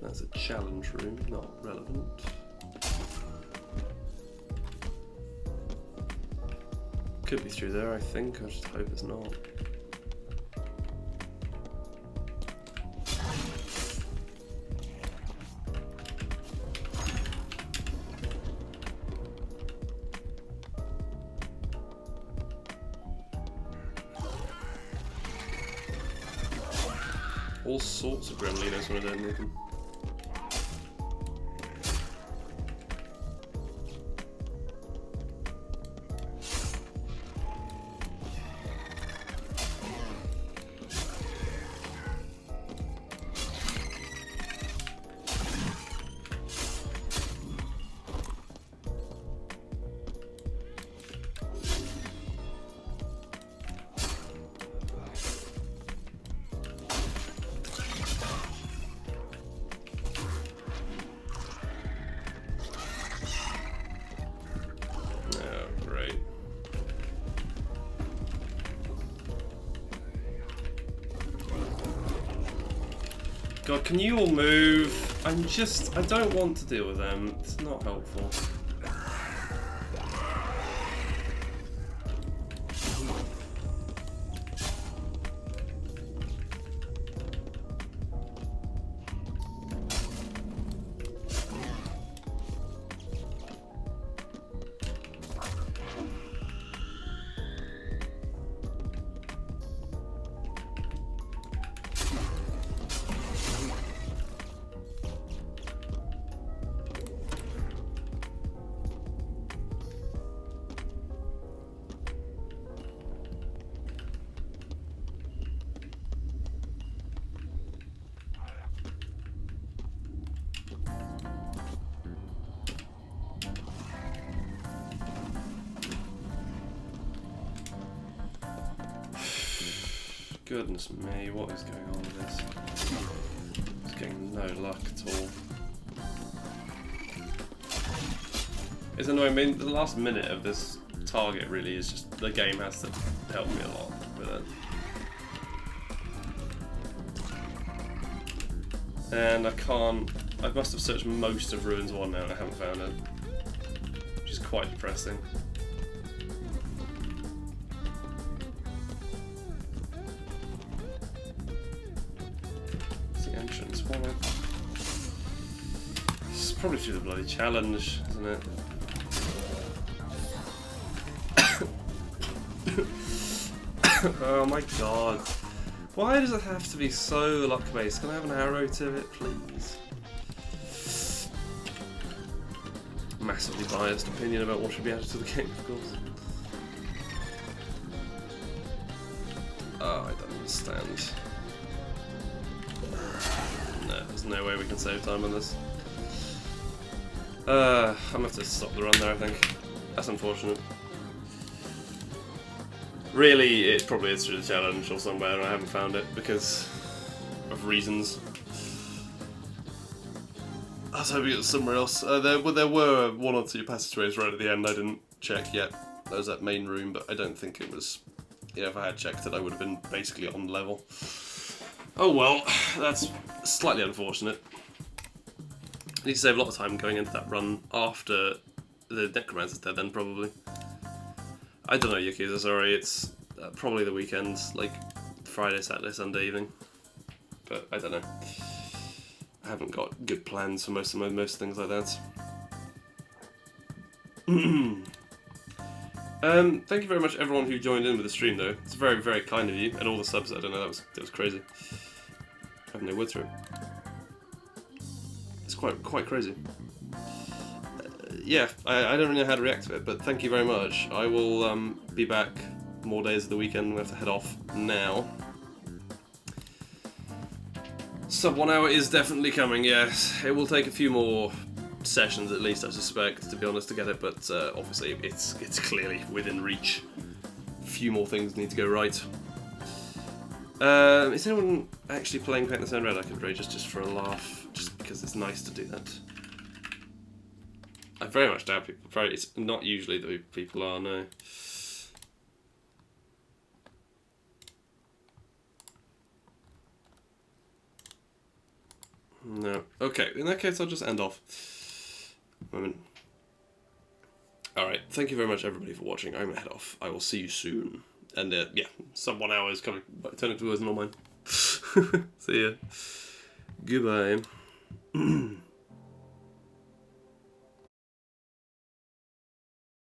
That's a challenge room, not relevant. Could be through there, I think. I just hope it's not. All sorts of gremlinos when I don't need them. God, can you all move? I don't want to deal with them. It's not helpful. Goodness me, what is going on with this? It's getting no luck at all. It's annoying. I mean, the last minute of this target really is just the game has to help me a lot with it. And I can't. I must have searched most of Ruins 1 now and I haven't found it, which is quite depressing. It's probably through the bloody challenge, isn't it? Oh my god. Why does it have to be so luck-based? Can I have an arrow to it, please? Massively biased opinion about what should be added to the game, of course. Oh, I don't understand. No, there's no way we can save time on this. I'm gonna have to stop the run there, I think. That's unfortunate. Really, it probably is through the challenge or somewhere and I haven't found it because of reasons. I was hoping it was somewhere else. There were one or two passageways right at the end I didn't check yet. There was that main room, but I don't think it was... Yeah, if I had checked it, I would have been basically on level. Oh well, that's slightly unfortunate. I need to save a lot of time going into that run after the Necromancer's dead then, probably. I don't know, Yakuza, sorry, it's probably the weekends, like Friday, Saturday, Sunday evening. But I don't know. I haven't got good plans for most things like that. Thank you very much everyone who joined in with the stream though. It's very, very kind of you, and all the subs, I don't know, that was crazy. I have no words for it. It's quite crazy. Yeah, I don't really know how to react to it, but thank you very much. I will be back more days of the weekend. We have to head off now. Sub 1 hour is definitely coming, yes. It will take a few more sessions at least, I suspect, to be honest, to get it, but obviously it's clearly within reach. A few more things need to go right. Is anyone actually playing Paint the Town Red I could rage just for a laugh, just because it's nice to do that? I very much doubt people. Probably it's not usually the people are, no. No. Okay, in that case I'll just end off. Moment. Alright, thank you very much everybody for watching. I'm gonna head off. I will see you soon. And yeah, sub 1 hour is coming. Turning towards normal mine. See ya. Goodbye.